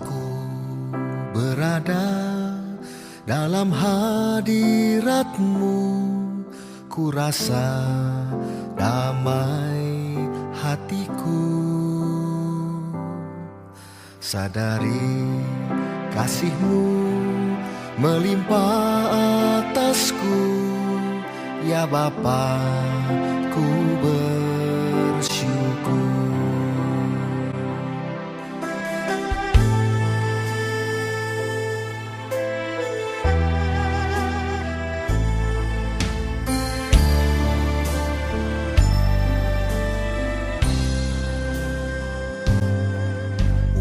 aku berada dalam hadirat-Mu, ku rasa damai hatiku. Sadari kasih-Mu melimpah atasku, ya Bapa, ku bersyukur.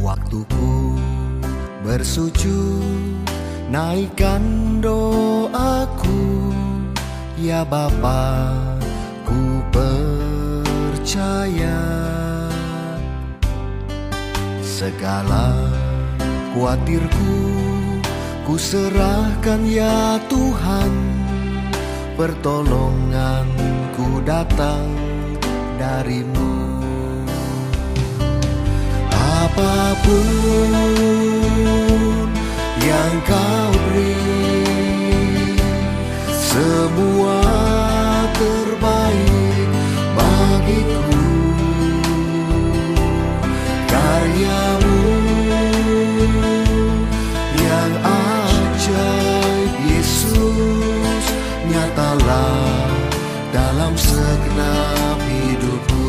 Waktuku bersujud, naikkan doaku, ya Bapa, ku percaya. Segala khawatirku ku serahkan, ya Tuhan, pertolonganku datang dari-Mu. Apapun yang Kau beri, semua terbaik bagiku. Karya-Mu yang ajaib, Yesus, nyatalah dalam segenap hidupku.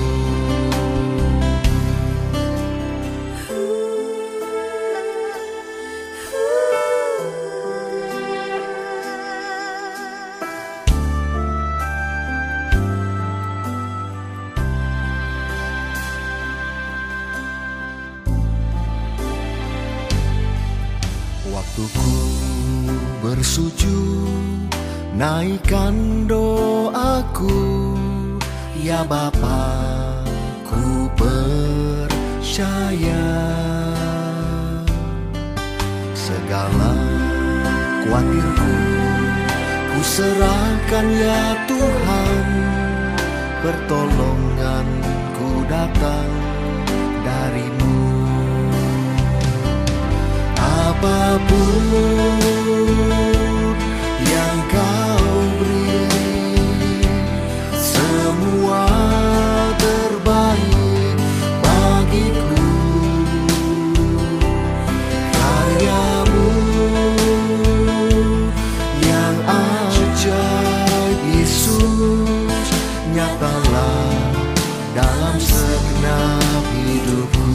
Waktuku bersujud, naikkan doaku, ya Bapa, ku percaya. Segala khawatirku ku serahkan, ya Tuhan, pertolonganku datang dari-Mu. Apapun yang Kau beri, semua terbaik bagiku. Karya-Mu yang ajaib, Yesus, nyatalah dalam segenap hidupku.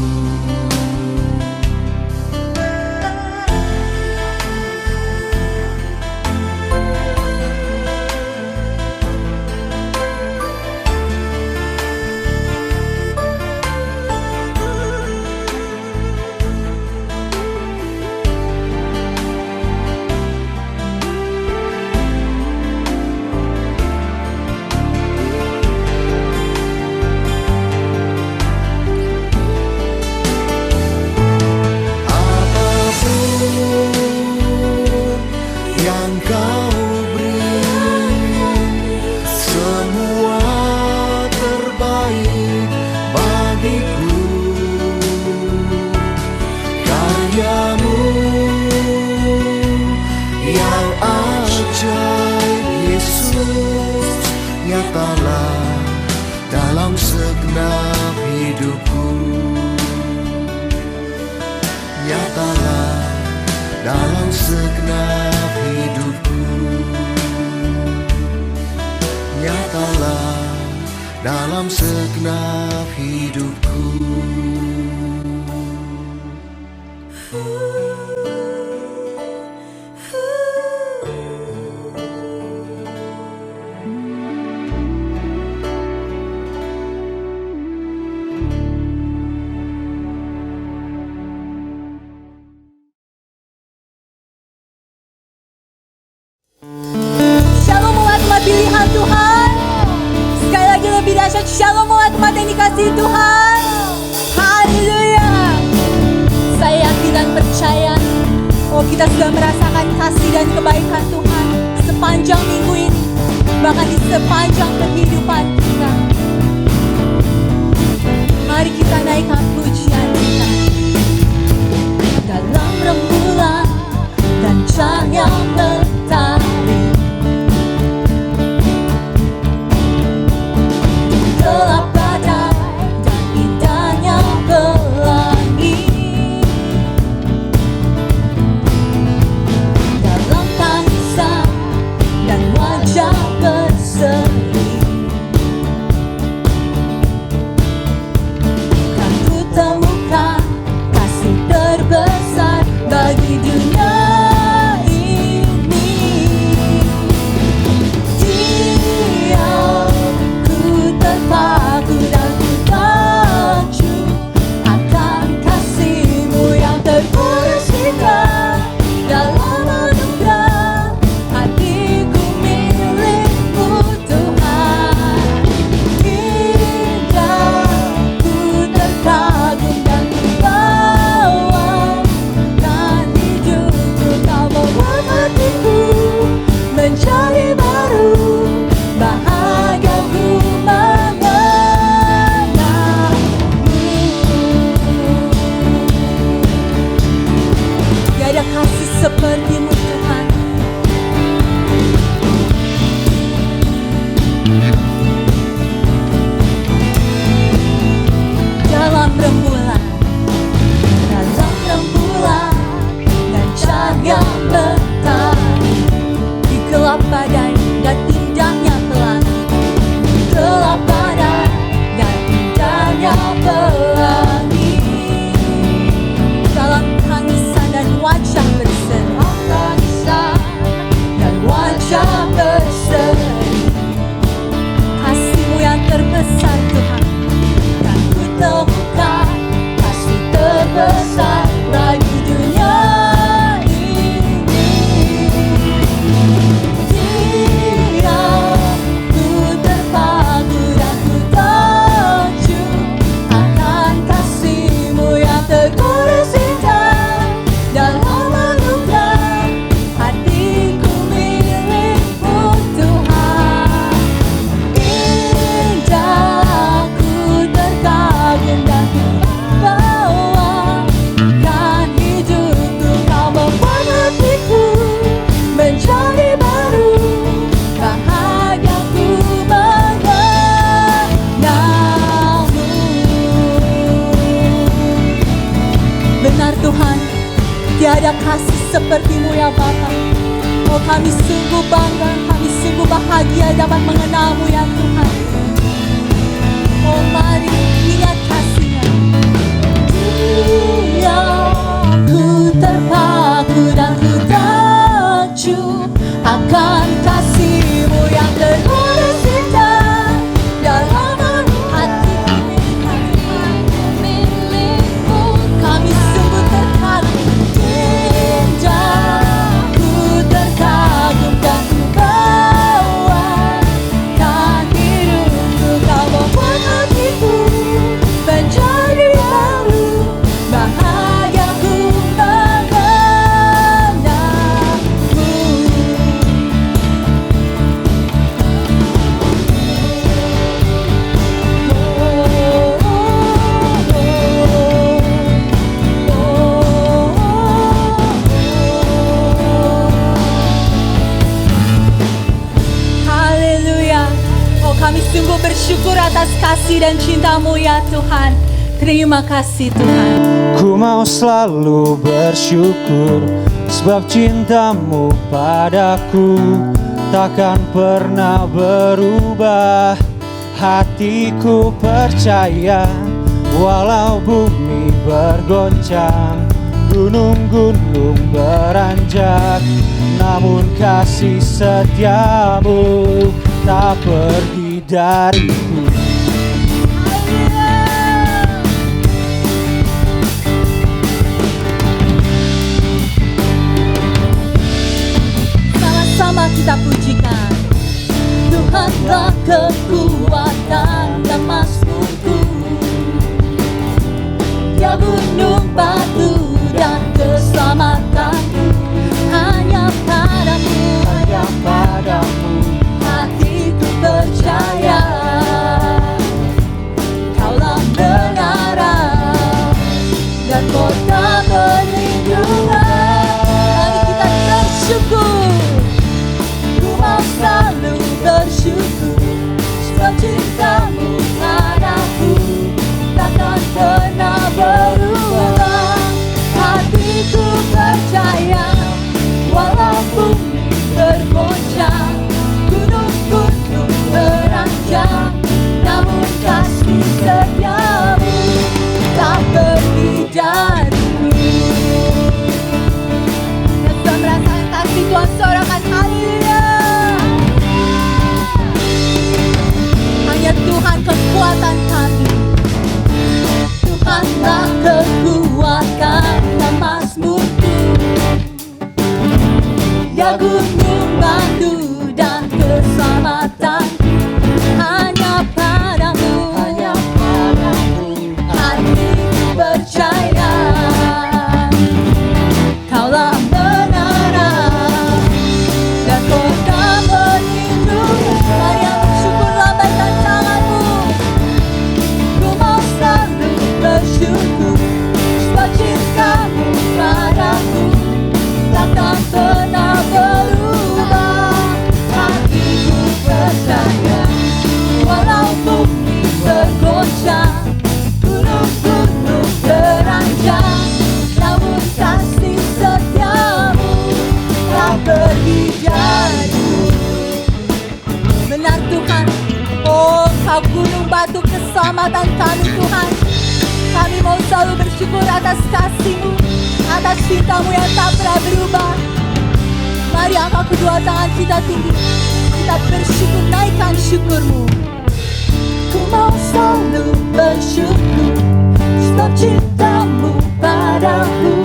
Karya-Mu yang ajaib, Yesus, nyatalah dalam segenap hidupku. Nyatalah dalam segenap hidupku. Nyatalah dalam segenap hidupku. Shalom umat-umat pilihan Tuhan. Sekali lagi lebih dahsyat, shalom umat-umat yang dikasihi Tuhan. Haleluya. Saya yakin dan percaya, kita sudah merasakan kasih dan kebaikan Tuhan sepanjang minggu ini, bahkan di sepanjang kehidupan kita. Mari kita naikkan pujian kita dalam Tiada kasih seperti-Mu Tuhan. Dalam rembulan dan cahaya mentari, di gelap badai dan indahnya pelangi, gelap badai dan indahnya pelangi. Dalam tangisan dan wajah berseri, kasih-Mu yang terbesar Tuhan, dan ku temukan kasih terbesar bagi dunia ini. Dia ku terpaku dan ku tertuju akan kasih-Mu yang tergores indah dalam anugerah hatiku milik-Mu Tuhan. Indah ku terkagum dan ku bawakan hidupku, Kau membuat hatiku menjadi baru, bahagiaku mengenalmu. Benar Tuhan, tiada kasih seperti-Mu ya Bapa. Oh, kami sungguh bangga, kami sungguh bahagia dapat mengenal-Mu ya Tuhan. Oh, mari ingat kasih-Nya. Dia ku terpaku dan ku tertuju akan kasih-Mu yang tergores indah dalam hatiku milik-Mu. Kami sungguh terkagum, indah ku terkagum dan ku bawakan hidupku, Kau membuat hatiku menjadi baru, bahagiaku mengenalmu. Haleluya. Oh, kami sungguh bersyukur atas kasih dan cinta-Mu ya Tuhan. Terima kasih Tuhan. Ku mau selalu bersyukur sebab cinta-Mu padaku takkan pernah berubah. Hatiku percaya walau bumi bergoncang, gunung-gunung beranjak, namun kasih setia-Mu tak pergi dariku. Sama-sama kita pujikan. Tuhanlah kekuatan dan mazmurku, Dia gunung batu dan keselamatanku. Hanya padamu, Hanya padamu hatiku percaya. Kaulah menara dan kota perlindungan. Mari kita bersyukur. Ku mau selalu bersyukur sebab cinta-Mu padaku takkan pernah berubah. Hatiku percaya walau bumi bergoncang, gunung-gunung beranjak, namun kasih setia-Mu tak pergi dariku. Yang sudah merasakan kasih Tuhan, sorakan haleluya. Hanya Tuhan kekuatan kami, Tuhanlah kekuatan dan mazmurku. Dia gunung batu dan keselamatanku. Hanya padamu, hatiku percaya. Kaulah menara dan kota perlindungan. Mari yang bersyukur, lambaikan tanganmu. Ku mau selalu bersyukur sebab cinta-Mu padaku keselamatan kami Tuhan. Kami mau selalu bersyukur atas kasih-Mu, atas cinta-Mu yang tak pernah berubah. Mari angkat kedua tangan kita tinggi, kita bersyukur, naikkan syukur-Mu. Ku mau selalu bersyukur, sebab cinta-Mu padaku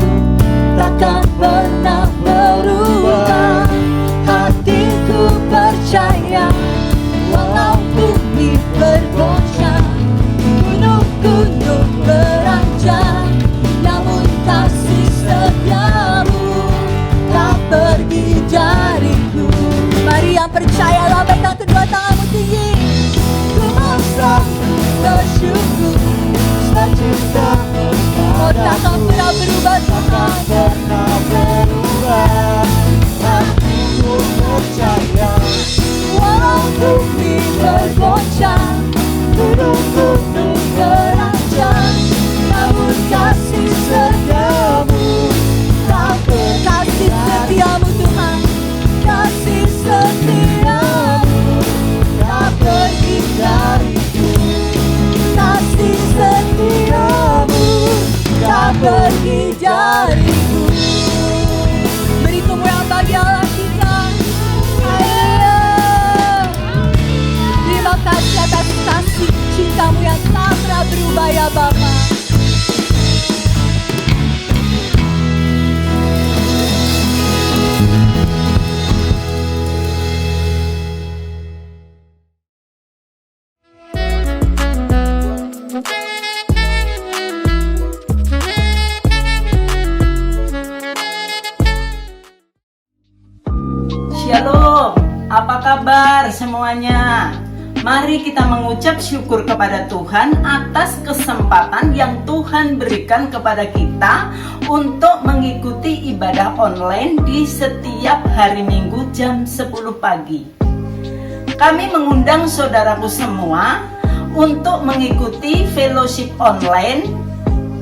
takkan pernah berubah. Hatiku percaya, walau bumi bergoncang, gunung-gunung beranjak, namun kasih setiamu tak pergi dariku. Mari yang percaya, lambaikan kedua tanganmu tinggi. Ku mau selalu bersyukur, sebab cinta-Mu oh, takkan pernah berubah Tuhan. Pernah berubah, hatiku percaya, Walau bumi bergoncang, gunung-gunung beranjak, namun kasih setiamu tak kasih setiamu Tuhan, kasih setiamu tak pergi dariku, kasih setiamu tak pergi dariku. Beri kemuliaan bagi Allah kita. Haleluya. Terima kasih atas kasih cinta-Mu yang tak pernah berubah ya Bapa. Shalom, apa kabar semuanya? Mari kita mengucap syukur kepada Tuhan atas kesempatan yang Tuhan berikan kepada kita untuk mengikuti ibadah online di setiap hari Minggu jam 10 pagi. Kami mengundang saudaraku semua untuk mengikuti fellowship online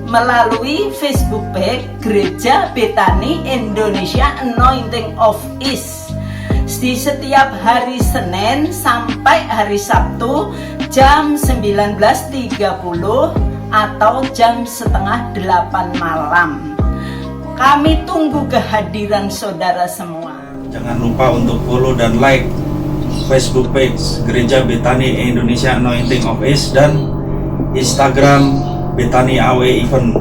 melalui Facebook page Gereja Betani Indonesia Anointing of East di setiap hari Senin sampai hari Sabtu jam 19.30 atau jam setengah 8 malam. Kami tunggu kehadiran saudara semua. Jangan lupa untuk follow dan like Facebook page Gereja Betani Indonesia Anointing of East dan Instagram Betani AW Event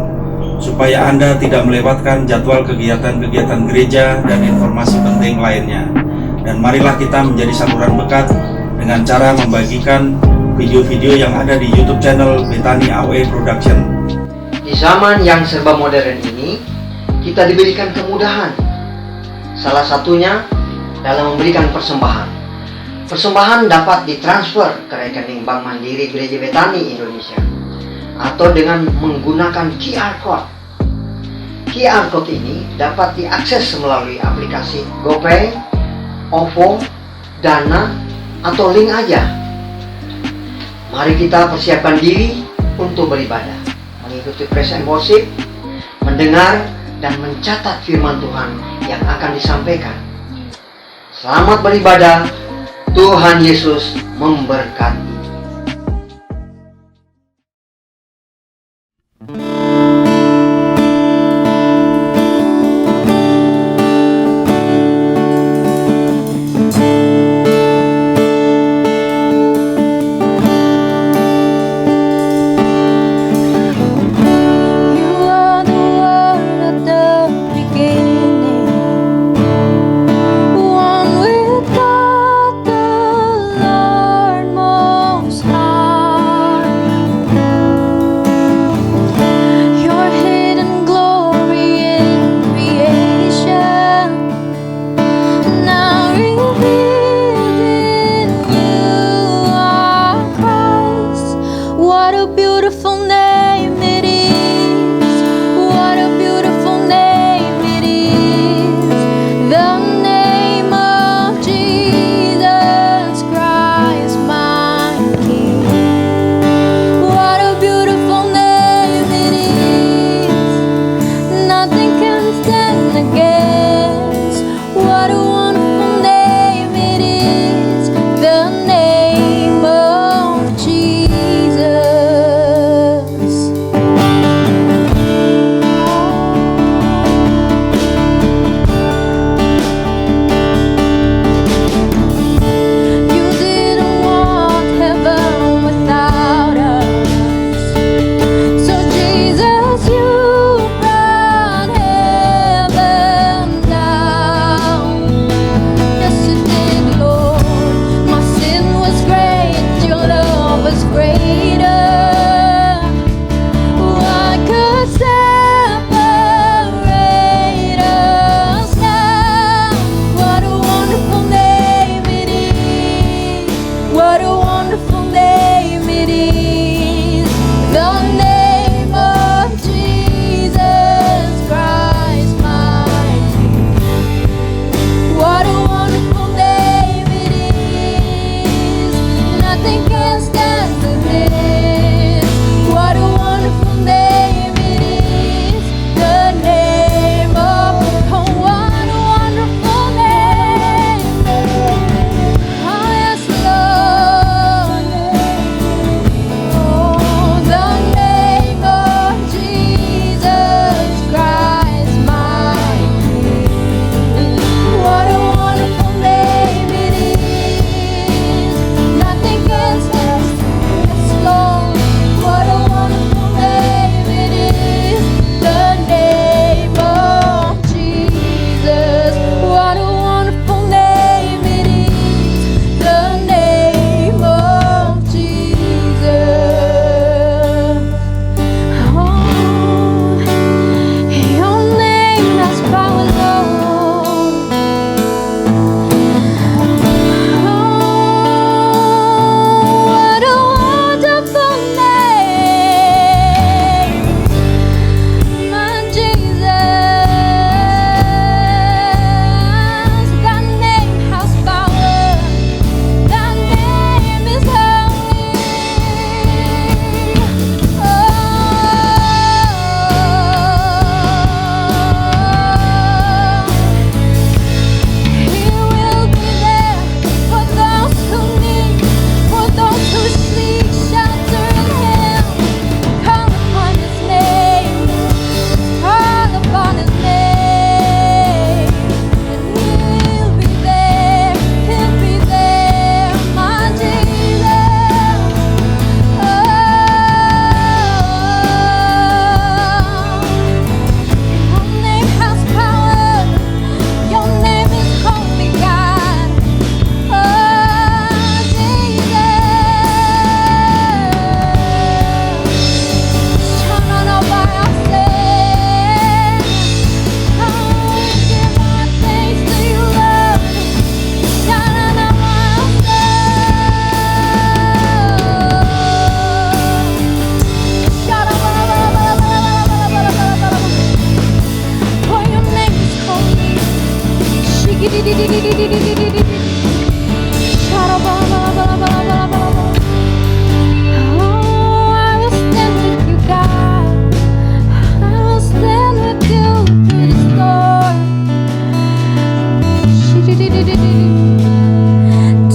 supaya Anda tidak melewatkan jadwal kegiatan-kegiatan gereja dan informasi penting lainnya. Dan marilah kita menjadi saluran berkat dengan cara membagikan video-video yang ada di YouTube channel Betani AW Production. Di zaman yang serba modern ini, kita diberikan kemudahan. Salah satunya dalam memberikan persembahan. Persembahan dapat ditransfer ke rekening Bank Mandiri Gereja Betani Indonesia atau dengan menggunakan QR Code. QR Code ini dapat diakses melalui aplikasi GoPay, OVO, Dana, atau link aja. Mari kita persiapkan diri untuk beribadah, mengikuti praise and worship, mendengar dan mencatat firman Tuhan yang akan disampaikan. Selamat beribadah, Tuhan Yesus memberkati. One with God the Lord.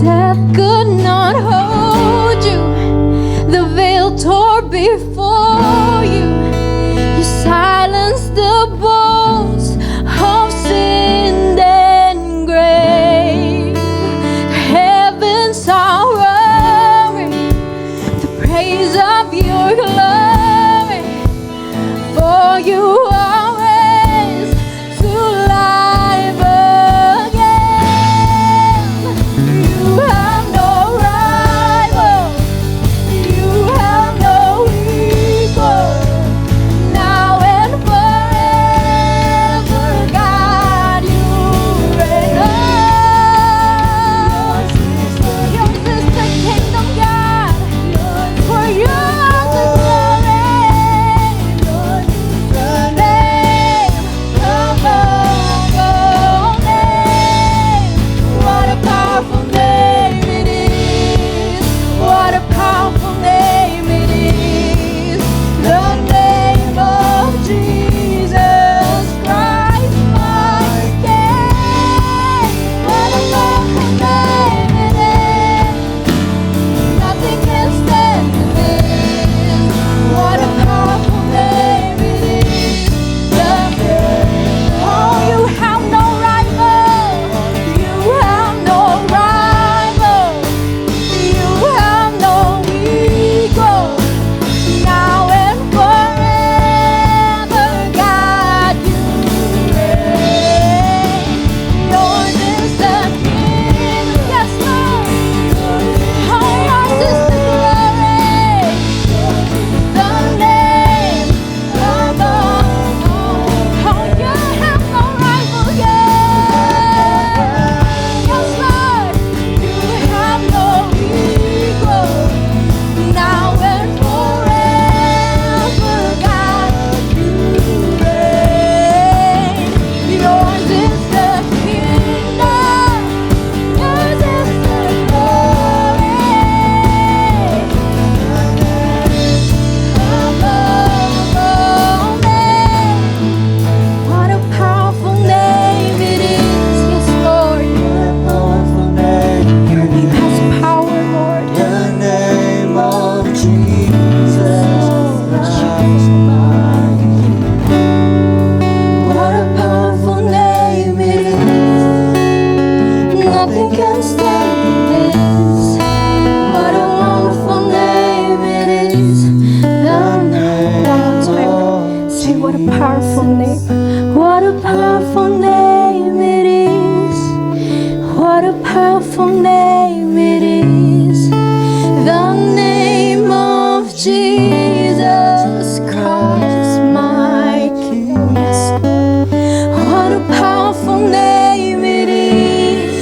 Death could not hold you. The veil tore before you. You silenced the bones of sin and grave. The heavens are roaring the praise of your glory. For you are raised to life again. You have no rival. You have no equal. Now and forever, God, you reign. Yours is the kingdom, God. For yours is glory. Yours is the name above all names. What a powerful name it is. What a powerful name it is. The name of Jesus Christ, my King. What a powerful name it is. Nothing can stand against. What a powerful name it is. Oh, you have no rival. You have no rival. You have no equal. Now and forever, God, you reign. Yours is the kingdom, yes, Lord. Oh, yours is the glory. The name above all. Oh, you have no rival, yes. Yes, Lord. You have no equal. Now and forever, God, you reign. Yours is the kingdom. Yours is the glory. Above all names. What a powerful name it is. Yes, Lord. Your name has power, Lord. The name of Jesus. What a powerful name it is. Nothing can stand against. What a wonderful name it is. The name. One more time. Say what a powerful name. What a powerful name it is. What a powerful name it is. The name of Jesus Christ, my King. Yes, Lord. What a powerful name it is.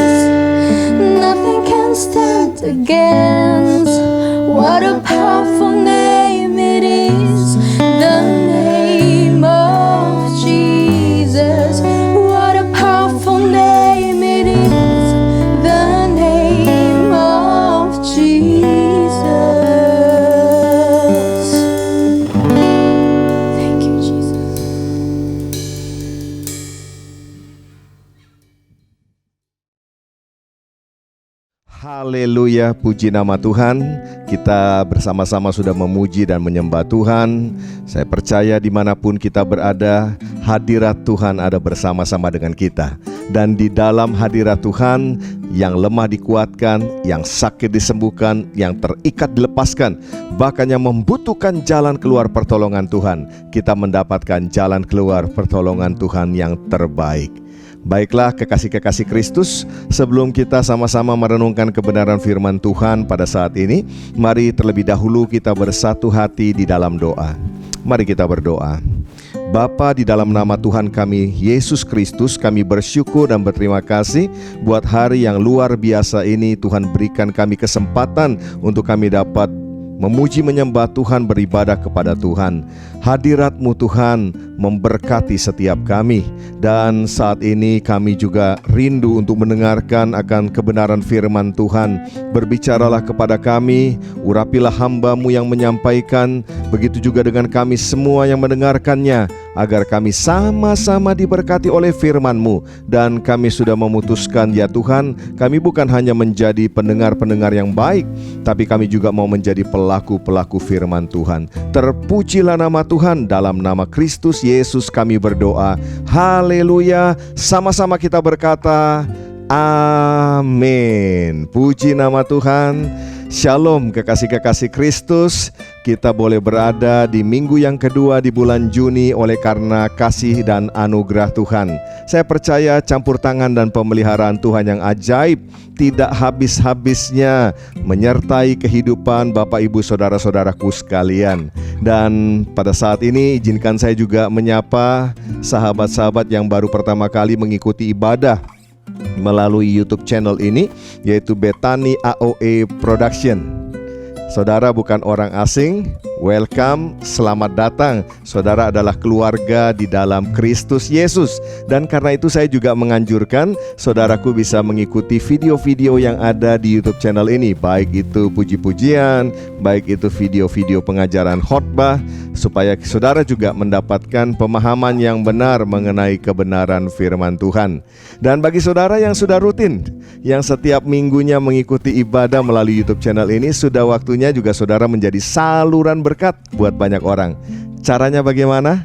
Nothing can stand against. What a powerful name it is. The name of Jesus. What a powerful name it is. The name of Jesus. Thank you, Jesus. Haleluya, puji nama Tuhan. Kita bersama-sama sudah memuji dan menyembah Tuhan. Saya percaya dimanapun kita berada, hadirat Tuhan ada bersama-sama dengan kita. Dan di dalam hadirat Tuhan, yang lemah dikuatkan, yang sakit disembuhkan, yang terikat dilepaskan, bahkan yang membutuhkan jalan keluar pertolongan Tuhan, kita mendapatkan jalan keluar pertolongan Tuhan yang terbaik. Baiklah kekasih-kekasih Kristus, sebelum kita sama-sama merenungkan kebenaran firman Tuhan pada saat ini, mari terlebih dahulu kita bersatu hati di dalam doa. Mari kita berdoa. Bapa, di dalam nama Tuhan kami Yesus Kristus, kami bersyukur dan berterima kasih buat hari yang luar biasa ini. Tuhan berikan kami kesempatan untuk kami dapat memuji menyembah Tuhan, beribadah kepada Tuhan. Hadirat-Mu Tuhan memberkati setiap kami. Dan saat ini kami juga rindu untuk mendengarkan akan kebenaran firman Tuhan. Berbicaralah kepada kami, urapilah hamba-Mu yang menyampaikan, begitu juga dengan kami semua yang mendengarkannya, agar kami sama-sama diberkati oleh firman-Mu. Dan kami sudah memutuskan, ya Tuhan, kami bukan hanya menjadi pendengar-pendengar yang baik, tapi kami juga mau menjadi pelaku-pelaku firman Tuhan. Terpujilah nama Tuhan. Dalam nama Kristus Yesus kami berdoa. Haleluya. Sama-sama kita berkata, amin. Puji nama Tuhan. Shalom kekasih-kekasih Kristus. Kita boleh berada di minggu yang kedua di bulan Juni oleh karena kasih dan anugerah Tuhan. Saya percaya campur tangan dan pemeliharaan Tuhan yang ajaib tidak habis-habisnya menyertai kehidupan Bapak Ibu Saudara-saudaraku sekalian. Dan pada saat ini izinkan saya juga menyapa sahabat-sahabat yang baru pertama kali mengikuti ibadah melalui YouTube channel ini, yaitu Bethany AOE Production. Saudara bukan orang asing, welcome, selamat datang. Saudara adalah keluarga di dalam Kristus Yesus. Dan karena itu saya juga menganjurkan saudaraku bisa mengikuti video-video yang ada di YouTube channel ini, baik itu puji-pujian, baik itu video-video pengajaran khotbah, supaya saudara juga mendapatkan pemahaman yang benar mengenai kebenaran firman Tuhan. Dan bagi saudara yang sudah rutin, yang setiap minggunya mengikuti ibadah melalui YouTube channel ini, sudah waktunya juga saudara menjadi saluran berkat buat banyak orang. Caranya bagaimana?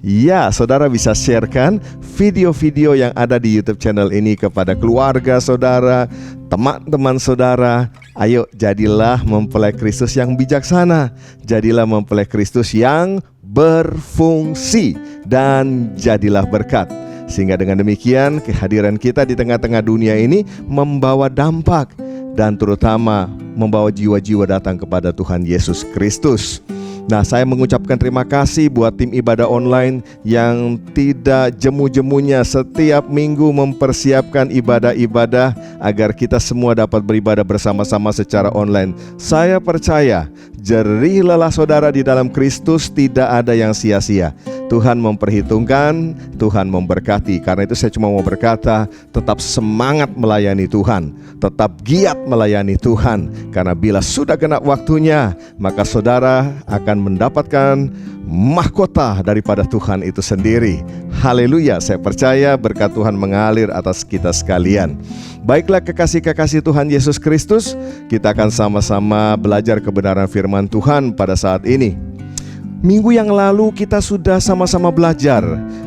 Ya, saudara bisa sharekan video-video yang ada di YouTube channel ini kepada keluarga saudara, teman-teman saudara. Ayo jadilah mempelai Kristus yang bijaksana. Jadilah mempelai Kristus yang berfungsi. Dan jadilah berkat. Sehingga dengan demikian kehadiran kita di tengah-tengah dunia ini membawa dampak, dan terutama membawa jiwa-jiwa datang kepada Tuhan Yesus Kristus. Nah, saya mengucapkan terima kasih buat tim ibadah online yang tidak jemu-jemunya setiap minggu mempersiapkan ibadah-ibadah agar kita semua dapat beribadah bersama-sama secara online. Saya percaya jerih lelah saudara di dalam Kristus tidak ada yang sia-sia. Tuhan memperhitungkan, Tuhan memberkati. Karena itu saya cuma mau berkata, tetap semangat melayani Tuhan, tetap giat melayani Tuhan. Karena bila sudah genap waktunya, maka saudara akan mendapatkan mahkota daripada Tuhan itu sendiri. Haleluya, saya percaya berkat Tuhan mengalir atas kita sekalian. Baiklah kekasih-kekasih Tuhan Yesus Kristus, kita akan sama-sama belajar kebenaran firman Tuhan pada saat ini. Minggu yang lalu kita sudah sama-sama belajar.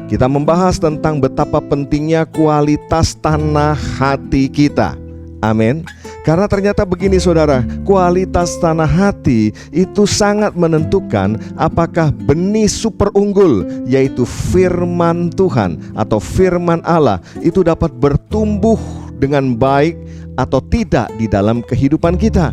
Kita membahas tentang betapa pentingnya kualitas tanah hati kita. Amin. Karena ternyata begini saudara, kualitas tanah hati itu sangat menentukan apakah benih super unggul, yaitu firman Tuhan atau firman Allah, itu dapat bertumbuh dengan baik atau tidak di dalam kehidupan kita.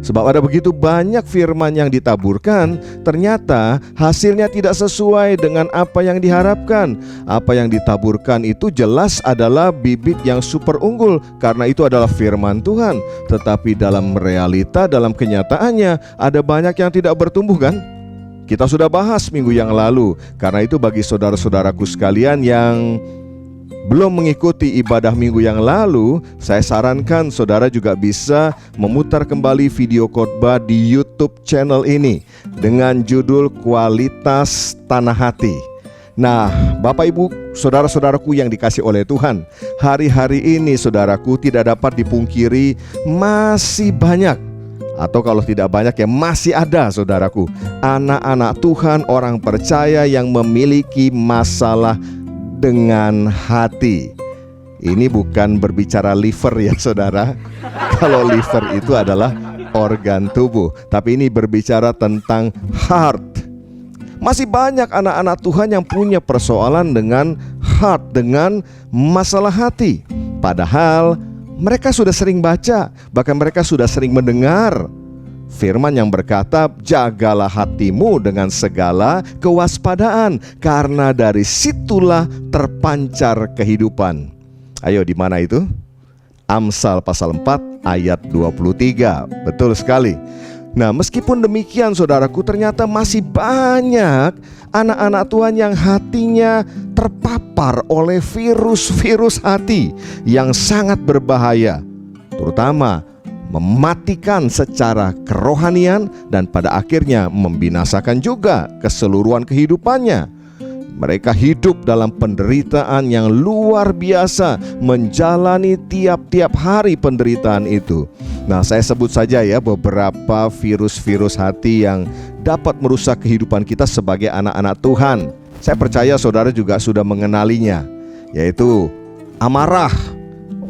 Sebab ada begitu banyak firman yang ditaburkan, ternyata hasilnya tidak sesuai dengan apa yang diharapkan. Apa yang ditaburkan itu jelas adalah bibit yang super unggul, karena itu adalah firman Tuhan. Tetapi dalam realita, dalam kenyataannya, ada banyak yang tidak bertumbuh kan? Kita sudah bahas minggu yang lalu. Karena itu bagi saudara-saudaraku sekalian yang belum mengikuti ibadah minggu yang lalu, saya sarankan saudara juga bisa memutar kembali video khotbah di YouTube channel ini dengan judul Kualitas Tanah Hati. Nah, Bapak Ibu, saudara-saudaraku yang dikasih oleh Tuhan, hari-hari ini saudaraku tidak dapat dipungkiri masih banyak, atau kalau tidak banyak ya masih ada saudaraku, anak-anak Tuhan, orang percaya yang memiliki masalah dengan hati. Ini bukan berbicara liver ya saudara. Kalau liver itu adalah organ tubuh, tapi ini berbicara tentang heart. Masih banyak anak-anak Tuhan yang punya persoalan dengan heart, dengan masalah hati. Padahal mereka sudah sering baca, bahkan mereka sudah sering mendengar firman yang berkata, jagalah hatimu dengan segala kewaspadaan, karena dari situlah terpancar kehidupan. Ayo, di mana itu? Amsal pasal 4 ayat 23. Betul sekali. Nah, meskipun demikian saudaraku, ternyata masih banyak anak-anak Tuhan yang hatinya terpapar oleh virus-virus hati yang sangat berbahaya, terutama mematikan secara kerohanian dan pada akhirnya membinasakan juga keseluruhan kehidupannya. Mereka hidup dalam penderitaan yang luar biasa, menjalani tiap-tiap hari penderitaan itu. Nah, saya sebut saja ya beberapa virus-virus hati yang dapat merusak kehidupan kita sebagai anak-anak Tuhan. Saya percaya saudara juga sudah mengenalinya, yaitu amarah.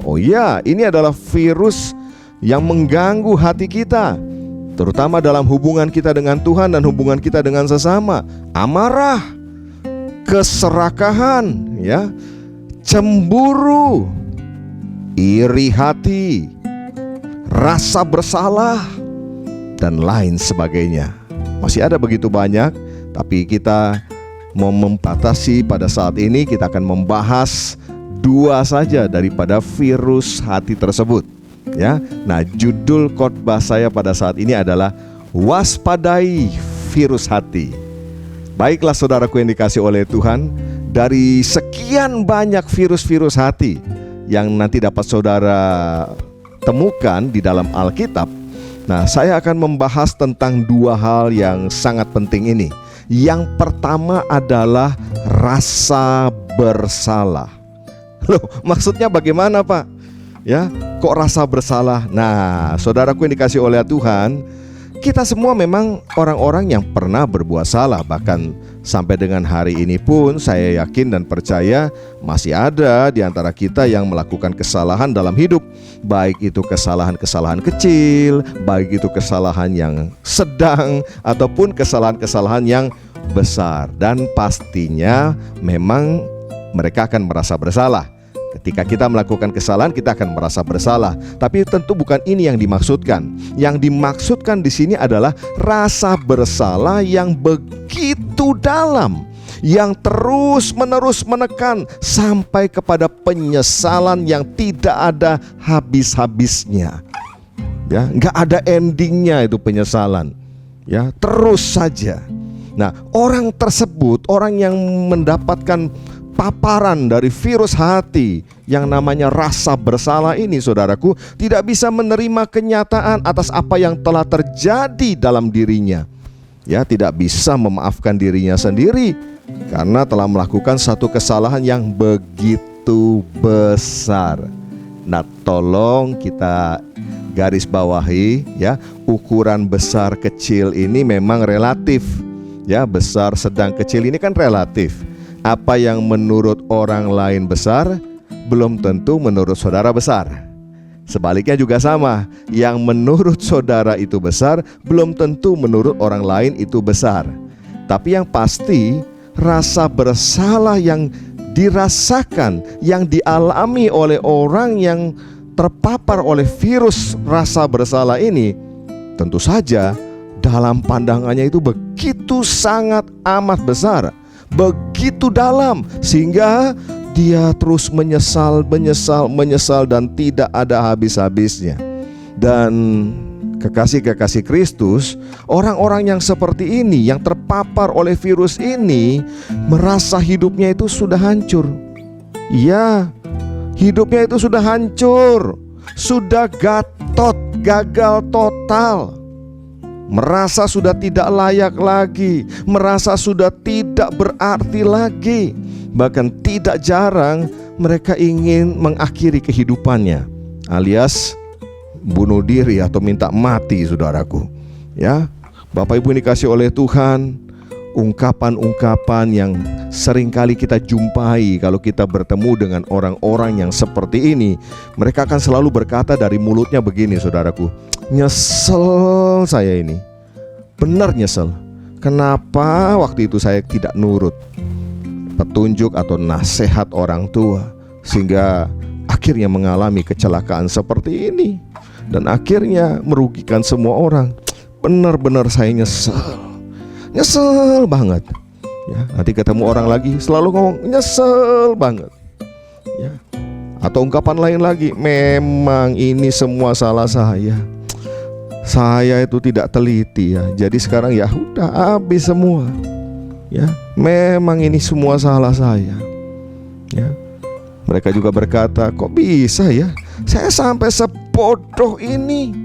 Oh ya, ini adalah virus yang mengganggu hati kita, terutama dalam hubungan kita dengan Tuhan dan hubungan kita dengan sesama. Amarah, keserakahan, ya, cemburu, iri hati, rasa bersalah, dan lain sebagainya. Masih ada begitu banyak, tapi kita mau membatasi pada saat ini. Kita akan membahas 2 saja daripada virus hati tersebut, ya. Nah, judul khotbah saya pada saat ini adalah waspadai virus hati. Baiklah saudaraku yang dikasih oleh Tuhan, dari sekian banyak virus-virus hati yang nanti dapat saudara temukan di dalam Alkitab, nah, saya akan membahas tentang 2 hal yang sangat penting ini. Yang pertama adalah rasa bersalah. Loh, maksudnya bagaimana, Pak? Ya, kok rasa bersalah? Nah, saudaraku yang dikasih oleh Tuhan, kita semua memang orang-orang yang pernah berbuat salah. Bahkan sampai dengan hari ini pun saya yakin dan percaya masih ada di antara kita yang melakukan kesalahan dalam hidup. Baik itu kesalahan-kesalahan kecil, baik itu kesalahan yang sedang, ataupun kesalahan-kesalahan yang besar. Dan pastinya memang mereka akan merasa bersalah. Ketika kita melakukan kesalahan, kita akan merasa bersalah. Tapi tentu bukan ini yang dimaksudkan. Yang dimaksudkan di sini adalah rasa bersalah yang begitu dalam, yang terus-menerus menekan sampai kepada penyesalan yang tidak ada habis-habisnya. Ya, nggak ada endingnya itu penyesalan. Ya, terus saja. Nah, orang tersebut, orang yang mendapatkan paparan dari virus hati yang namanya rasa bersalah ini, saudaraku, tidak bisa menerima kenyataan atas apa yang telah terjadi dalam dirinya. Ya, tidak bisa memaafkan dirinya sendiri karena telah melakukan satu kesalahan yang begitu besar. Nah, tolong kita garis bawahi ya, ukuran besar kecil ini memang relatif. Ya, besar sedang kecil ini kan relatif. Apa yang menurut orang lain besar belum tentu menurut saudara besar. Sebaliknya juga sama, yang menurut saudara itu besar belum tentu menurut orang lain itu besar. Tapi yang pasti, rasa bersalah yang dirasakan, yang dialami oleh orang yang terpapar oleh virus rasa bersalah ini, tentu saja dalam pandangannya itu begitu sangat amat besar, begitu dalam, sehingga dia terus menyesal dan tidak ada habis-habisnya. Dan kekasih-kekasih Kristus, orang-orang yang seperti ini, yang terpapar oleh virus ini, merasa hidupnya itu sudah hancur. Iya, hidupnya itu sudah hancur, sudah gagal total. Merasa sudah tidak layak lagi, merasa sudah tidak berarti lagi. Bahkan tidak jarang mereka ingin mengakhiri kehidupannya, alias bunuh diri atau minta mati, saudaraku. Ya, Bapak Ibu yang dikasih oleh Tuhan, ungkapan-ungkapan yang seringkali kita jumpai kalau kita bertemu dengan orang-orang yang seperti ini. Mereka akan selalu berkata dari mulutnya begini, saudaraku, nyesel saya ini, benar nyesel. Kenapa waktu itu saya tidak nurut petunjuk atau nasihat orang tua, sehingga akhirnya mengalami kecelakaan seperti ini dan akhirnya merugikan semua orang. Benar-benar saya nyesel banget. Ya, nanti ketemu orang lagi selalu ngomong nyesel banget. Ya. Atau ungkapan lain lagi, memang ini semua salah saya. Saya itu tidak teliti ya. Jadi sekarang ya udah habis semua. Ya, memang ini semua salah saya. Ya. Mereka juga berkata, kok bisa ya? Saya sampai sebodoh ini.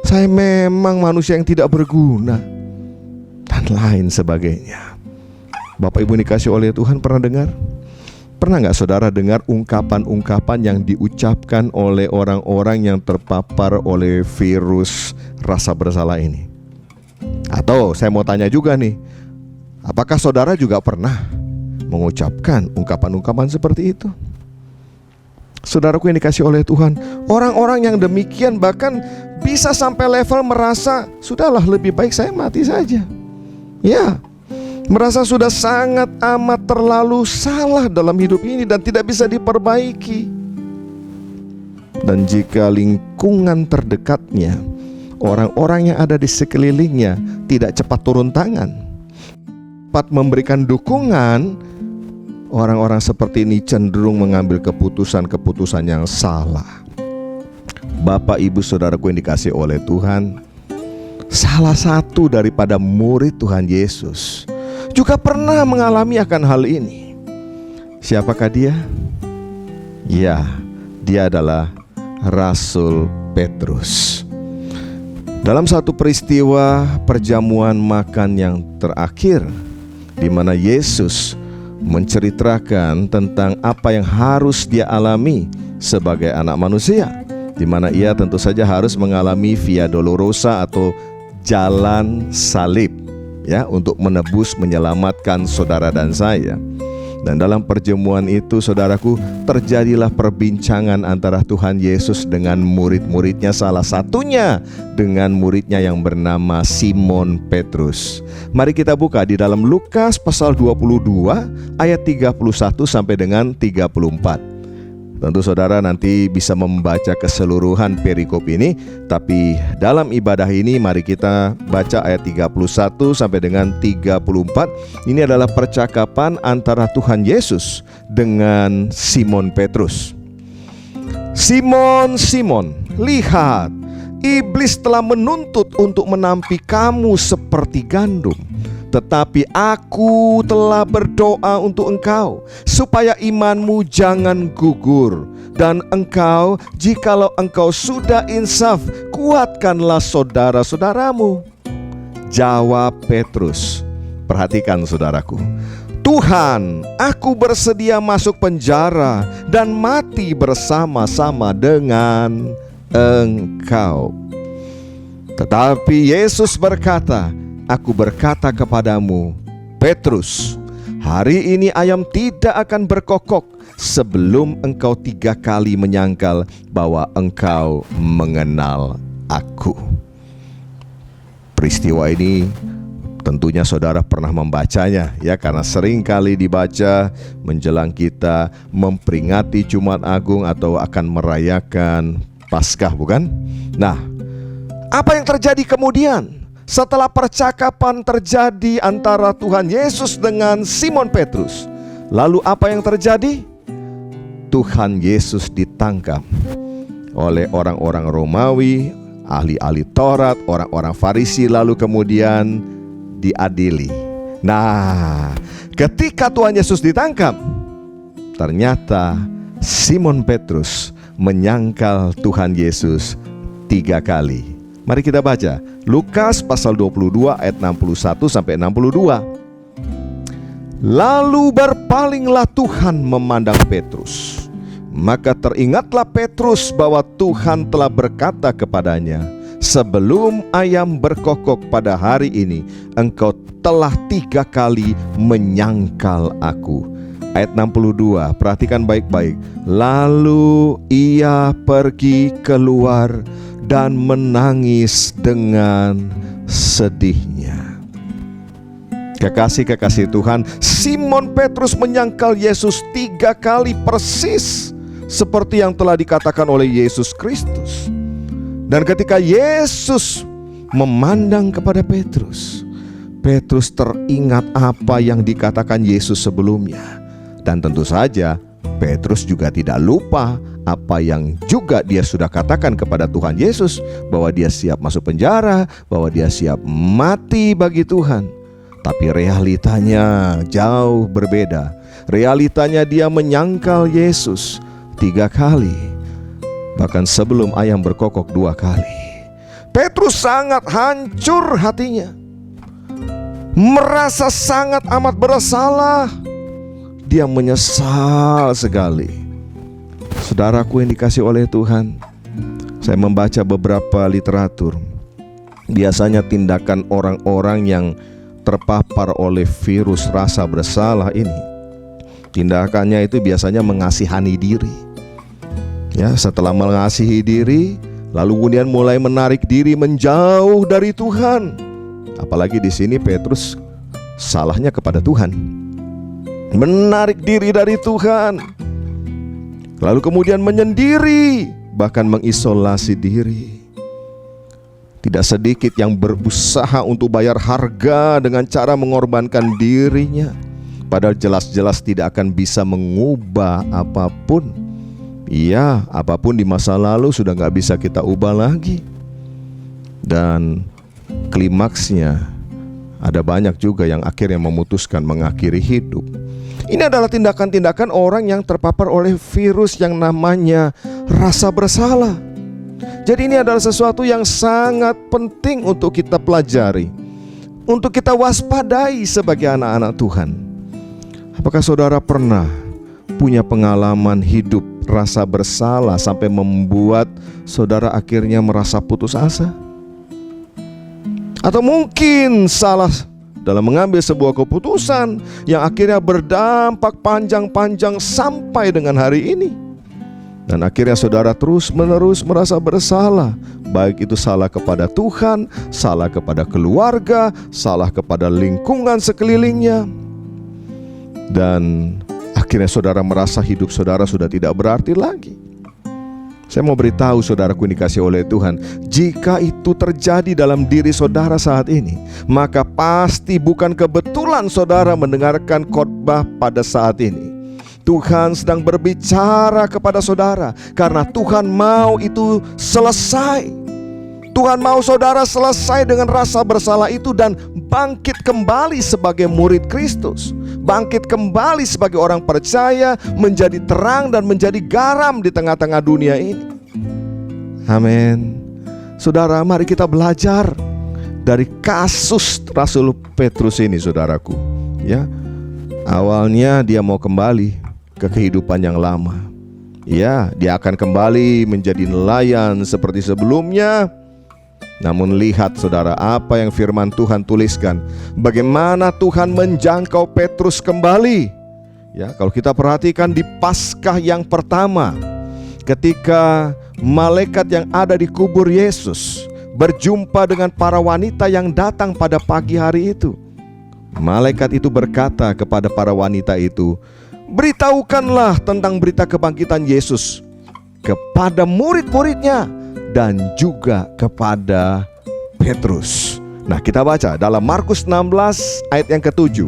Saya memang manusia yang tidak berguna. Dan lain sebagainya. Bapak Ibu dikasih oleh Tuhan, pernah dengar? Pernah nggak saudara dengar ungkapan-ungkapan yang diucapkan oleh orang-orang yang terpapar oleh virus rasa bersalah ini? Atau saya mau tanya juga nih, apakah saudara juga pernah mengucapkan ungkapan-ungkapan seperti itu? Saudaraku yang dikasih oleh Tuhan, orang-orang yang demikian bahkan bisa sampai level merasa, sudahlah lebih baik saya mati saja. Ya, merasa sudah sangat amat terlalu salah dalam hidup ini dan tidak bisa diperbaiki. Dan jika lingkungan terdekatnya, orang-orang yang ada di sekelilingnya tidak cepat turun tangan, cepat memberikan dukungan, orang-orang seperti ini cenderung mengambil keputusan-keputusan yang salah. Bapak, Ibu, saudaraku yang dikasih oleh Tuhan, salah satu daripada murid Tuhan Yesus juga pernah mengalami akan hal ini. Siapakah dia? Ya, dia adalah Rasul Petrus. Dalam satu peristiwa perjamuan makan yang terakhir, di mana Yesus menceritakan tentang apa yang harus dia alami sebagai anak manusia, di mana ia tentu saja harus mengalami Via Dolorosa atau jalan salib, ya, untuk menebus, menyelamatkan saudara dan saya. Dan dalam perjamuan itu, saudaraku, terjadilah perbincangan antara Tuhan Yesus dengan murid-muridnya, salah satunya dengan muridnya yang bernama Simon Petrus. Mari kita buka di dalam Lukas pasal 22 ayat 31 sampai dengan 34. Tentu saudara nanti bisa membaca keseluruhan perikop ini, tapi dalam ibadah ini mari kita baca ayat 31 sampai dengan 34. Ini adalah percakapan antara Tuhan Yesus dengan Simon Petrus. Simon, Simon, lihat, iblis telah menuntut untuk menampi kamu seperti gandum. Tetapi aku telah berdoa untuk engkau, supaya imanmu jangan gugur. Dan engkau, jikalau engkau sudah insaf, kuatkanlah saudara-saudaramu. Jawab Petrus. Perhatikan saudaraku, Tuhan, aku bersedia masuk penjara dan mati bersama-sama dengan engkau. Tetapi Yesus berkata, aku berkata kepadamu, Petrus, hari ini ayam tidak akan berkokok sebelum engkau 3 kali menyangkal bahwa engkau mengenal aku. Peristiwa ini tentunya saudara pernah membacanya, ya, karena sering kali dibaca menjelang kita memperingati Jumat Agung atau akan merayakan Paskah, bukan? Nah, apa yang terjadi kemudian? Setelah percakapan terjadi antara Tuhan Yesus dengan Simon Petrus, lalu apa yang terjadi? Tuhan Yesus ditangkap oleh orang-orang Romawi, ahli-ahli Taurat, orang-orang Farisi, lalu kemudian diadili. Nah, ketika Tuhan Yesus ditangkap, ternyata Simon Petrus menyangkal Tuhan Yesus 3 kali. Mari kita baca Lukas pasal 22 ayat 61 sampai 62. Lalu berpalinglah Tuhan memandang Petrus. Maka teringatlah Petrus bahwa Tuhan telah berkata kepadanya, sebelum ayam berkokok pada hari ini, engkau telah 3 kali menyangkal aku. Ayat 62, perhatikan baik-baik. Lalu ia pergi keluar dan menangis dengan sedihnya. Kekasih-kekasih Tuhan, Simon Petrus menyangkal Yesus 3 kali persis seperti yang telah dikatakan oleh Yesus Kristus. Dan ketika Yesus memandang kepada Petrus, Petrus teringat apa yang dikatakan Yesus sebelumnya. Dan tentu saja Petrus juga tidak lupa apa yang juga dia sudah katakan kepada Tuhan Yesus, bahwa dia siap masuk penjara, bahwa dia siap mati bagi Tuhan. Tapi realitanya jauh berbeda. Realitanya dia menyangkal Yesus 3 kali, bahkan sebelum ayam berkokok 2 kali. Petrus sangat hancur hatinya, merasa sangat amat bersalah. Dia menyesal sekali. Saudaraku yang dikasih oleh Tuhan, saya membaca beberapa literatur. Biasanya tindakan orang-orang yang terpapar oleh virus rasa bersalah ini, tindakannya itu biasanya mengasihani diri. Ya, setelah mengasihi diri, lalu kemudian mulai menarik diri menjauh dari Tuhan. Apalagi di sini Petrus salahnya kepada Tuhan, menarik diri dari Tuhan, lalu kemudian menyendiri, bahkan mengisolasi diri. Tidak sedikit yang berusaha untuk bayar harga dengan cara mengorbankan dirinya, padahal jelas-jelas tidak akan bisa mengubah apapun. Iya, apapun di masa lalu sudah gak bisa kita ubah lagi. Dan klimaksnya, ada banyak juga yang akhirnya memutuskan mengakhiri hidup. Ini adalah tindakan-tindakan orang yang terpapar oleh virus yang namanya rasa bersalah. Jadi ini adalah sesuatu yang sangat penting untuk kita pelajari, untuk kita waspadai sebagai anak-anak Tuhan. Apakah saudara pernah punya pengalaman hidup rasa bersalah sampai membuat saudara akhirnya merasa putus asa? Atau mungkin salah dalam mengambil sebuah keputusan yang akhirnya berdampak panjang-panjang sampai dengan hari ini. Dan akhirnya saudara terus-menerus merasa bersalah, baik itu salah kepada Tuhan, salah kepada keluarga, salah kepada lingkungan sekelilingnya. Dan akhirnya saudara merasa hidup saudara sudah tidak berarti lagi. Saya mau beritahu saudaraku yang dikasih oleh Tuhan, jika itu terjadi dalam diri saudara saat ini, maka pasti bukan kebetulan saudara mendengarkan khotbah pada saat ini. Tuhan sedang berbicara kepada saudara, karena Tuhan mau itu selesai. Tuhan mau saudara selesai dengan rasa bersalah itu dan bangkit kembali sebagai murid Kristus, bangkit kembali sebagai orang percaya, menjadi terang dan menjadi garam di tengah-tengah dunia ini. Amin. Saudara, mari kita belajar dari kasus Rasul Petrus ini, saudaraku. Ya, awalnya dia mau kembali ke kehidupan yang lama. Ya, dia akan kembali menjadi nelayan seperti sebelumnya. Namun lihat saudara, apa yang firman Tuhan tuliskan, bagaimana Tuhan menjangkau Petrus kembali. Ya, kalau kita perhatikan di Paskah yang pertama, ketika malaikat yang ada di kubur Yesus berjumpa dengan para wanita yang datang pada pagi hari itu, malaikat itu berkata kepada para wanita itu, beritahukanlah tentang berita kebangkitan Yesus kepada murid-muridnya dan juga kepada Petrus. Nah, kita baca dalam Markus 16 ayat yang ke-7.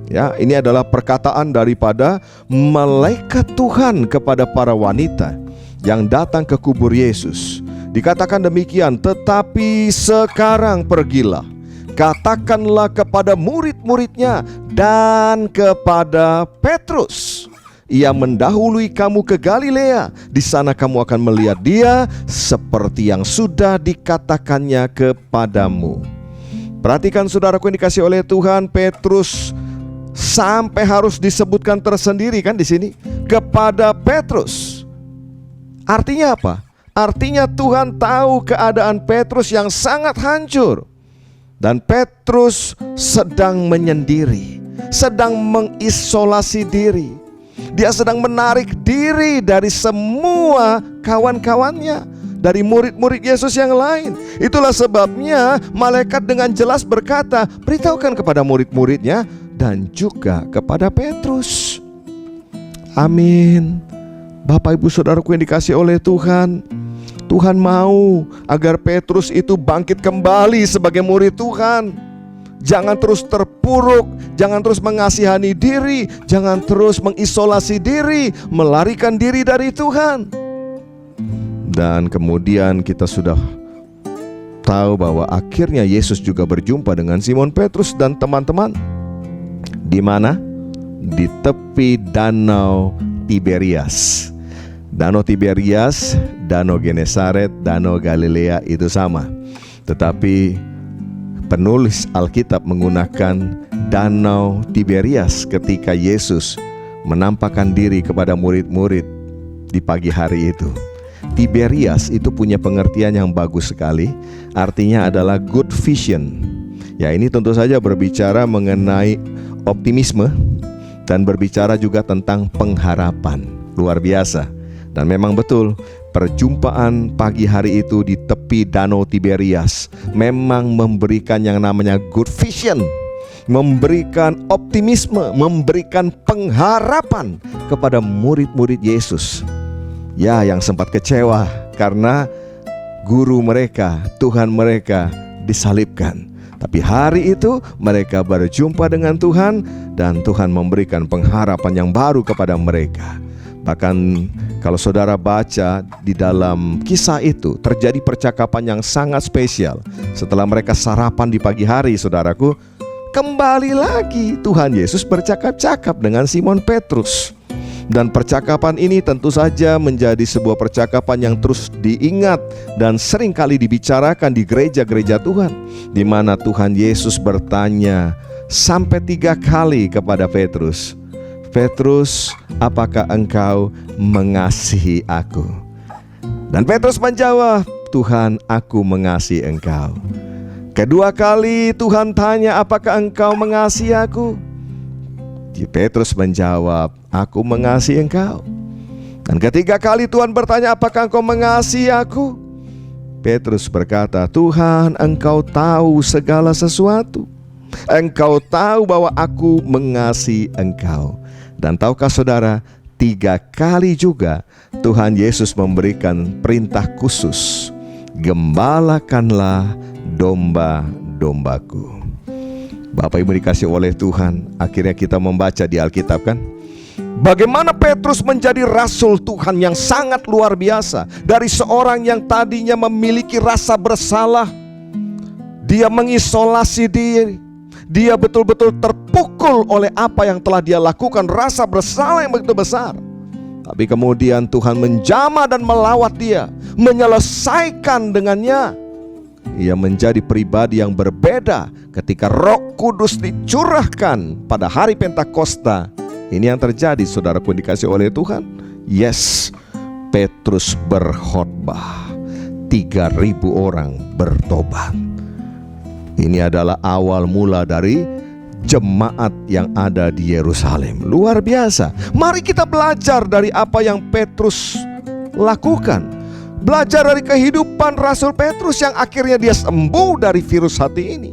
Ya, ini adalah perkataan daripada malaikat Tuhan kepada para wanita yang datang ke kubur Yesus. Dikatakan demikian, tetapi sekarang pergilah, katakanlah kepada murid-muridnya dan kepada Petrus, ia mendahului kamu ke Galilea. Di sana kamu akan melihat dia seperti yang sudah dikatakannya kepadamu. Perhatikan saudaraku yang dikasih oleh Tuhan, Petrus sampai harus disebutkan tersendiri kan di sini kepada Petrus. Artinya apa? Artinya Tuhan tahu keadaan Petrus yang sangat hancur. Dan Petrus sedang menyendiri, sedang mengisolasi diri. Dia sedang menarik diri dari semua kawan-kawannya, dari murid-murid Yesus yang lain. Itulah sebabnya malaikat dengan jelas berkata, beritahukan kepada murid-muridnya dan juga kepada Petrus. Amin. Bapak ibu saudaraku yang dikasih oleh Tuhan, Tuhan mau agar Petrus itu bangkit kembali sebagai murid Tuhan. Jangan terus terpuruk, jangan terus mengasihani diri, jangan terus mengisolasi diri, melarikan diri dari Tuhan. Dan kemudian kita sudah tahu bahwa akhirnya Yesus juga berjumpa dengan Simon Petrus dan teman-teman. Di mana? Di tepi Danau Tiberias. Danau Tiberias, Danau Genesaret, Danau Galilea itu sama. Tetapi penulis Alkitab menggunakan Danau Tiberias ketika Yesus menampakkan diri kepada murid-murid di pagi hari itu. Tiberias itu punya pengertian yang bagus sekali. Artinya adalah good vision. Ya, ini tentu saja berbicara mengenai optimisme dan berbicara juga tentang pengharapan. Luar biasa. Dan memang betul, perjumpaan pagi hari itu di tepi Danau Tiberias memang memberikan yang namanya good vision, memberikan optimisme, memberikan pengharapan kepada murid-murid Yesus. Ya, yang sempat kecewa karena guru mereka, Tuhan mereka disalibkan. Tapi hari itu mereka berjumpa dengan Tuhan dan Tuhan memberikan pengharapan yang baru kepada mereka. Bahkan kalau saudara baca di dalam kisah itu, terjadi percakapan yang sangat spesial. Setelah mereka sarapan di pagi hari, saudaraku, kembali lagi Tuhan Yesus bercakap-cakap dengan Simon Petrus. Dan percakapan ini tentu saja menjadi sebuah percakapan yang terus diingat dan sering kali dibicarakan di gereja-gereja Tuhan, di mana Tuhan Yesus bertanya sampai 3 kali kepada Petrus, "Petrus, apakah engkau mengasihi aku?" Dan Petrus menjawab, "Tuhan, aku mengasihi engkau." Kedua kali Tuhan tanya, "Apakah engkau mengasihi aku?" Petrus menjawab, "Aku mengasihi engkau." Dan ketiga kali Tuhan bertanya, "Apakah engkau mengasihi aku?" Petrus berkata, "Tuhan, engkau tahu segala sesuatu. Engkau tahu bahwa aku mengasihi engkau." Dan tahukah saudara, 3 kali juga Tuhan Yesus memberikan perintah khusus, "Gembalakanlah domba-dombaku." Bapak Ibu dikasih oleh Tuhan, akhirnya kita membaca di Alkitab kan, bagaimana Petrus menjadi rasul Tuhan yang sangat luar biasa. Dari seorang yang tadinya memiliki rasa bersalah, dia mengisolasi diri, dia betul-betul terpukul oleh apa yang telah dia lakukan, rasa bersalah yang begitu besar. Tapi kemudian Tuhan menjamah dan melawat dia, menyelesaikan dengannya. Ia menjadi pribadi yang berbeda ketika Roh Kudus dicurahkan pada hari Pentakosta. Ini yang terjadi, saudaraku dikasih oleh Tuhan. Yes, Petrus berkhotbah, 3.000 orang bertobat. Ini adalah awal mula dari jemaat yang ada di Yerusalem. Luar biasa. Mari kita belajar dari apa yang Petrus lakukan. Belajar dari kehidupan Rasul Petrus yang akhirnya dia sembuh dari virus hati ini.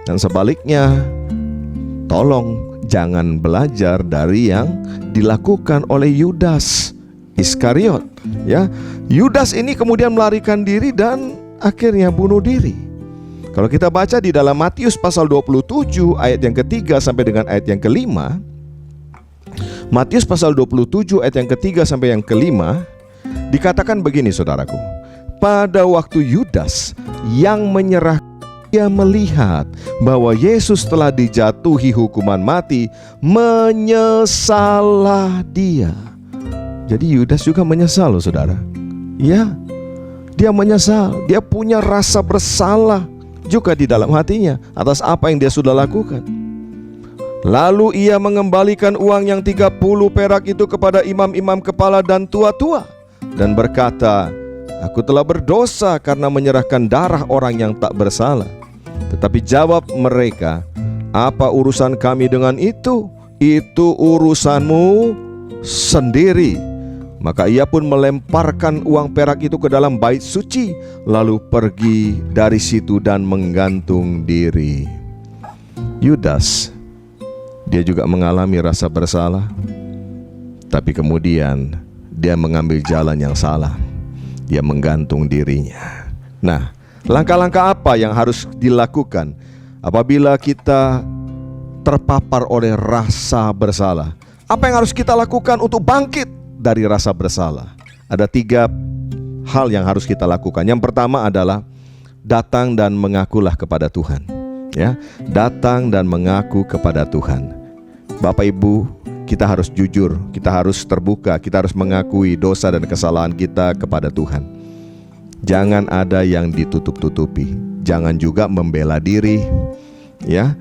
Dan sebaliknya, tolong jangan belajar dari yang dilakukan oleh Yudas Iskariot. Ya, Yudas ini kemudian melarikan diri dan akhirnya bunuh diri. Kalau kita baca di dalam Matius pasal 27 ayat yang ketiga sampai dengan ayat yang kelima, Matius pasal 27 ayat yang ketiga sampai yang kelima, dikatakan begini, saudaraku. Pada waktu Yudas yang menyerah, dia melihat bahwa Yesus telah dijatuhi hukuman mati, menyesallah dia. Jadi Yudas juga menyesal loh, saudara. Ya, dia menyesal. Dia punya rasa bersalah juga di dalam hatinya atas apa yang dia sudah lakukan. Lalu ia mengembalikan uang yang 30 perak itu kepada imam-imam kepala dan tua-tua dan berkata, "Aku telah berdosa karena menyerahkan darah orang yang tak bersalah." Tetapi jawab mereka, "Apa urusan kami dengan itu? Itu urusanmu sendiri." Maka ia pun melemparkan uang perak itu ke dalam bait suci, lalu pergi dari situ dan menggantung diri. Yudas, dia juga mengalami rasa bersalah, tapi kemudian dia mengambil jalan yang salah. Dia menggantung dirinya. Nah, langkah-langkah apa yang harus dilakukan apabila kita terpapar oleh rasa bersalah? Apa yang harus kita lakukan untuk bangkit dari rasa bersalah? Ada 3 hal yang harus kita lakukan. Yang pertama adalah datang dan mengakulah kepada Tuhan. Ya, datang dan mengaku kepada Tuhan. Bapak Ibu, kita harus jujur, kita harus terbuka, kita harus mengakui dosa dan kesalahan kita kepada Tuhan. Jangan ada yang ditutup-tutupi. Jangan juga membela diri. Ya,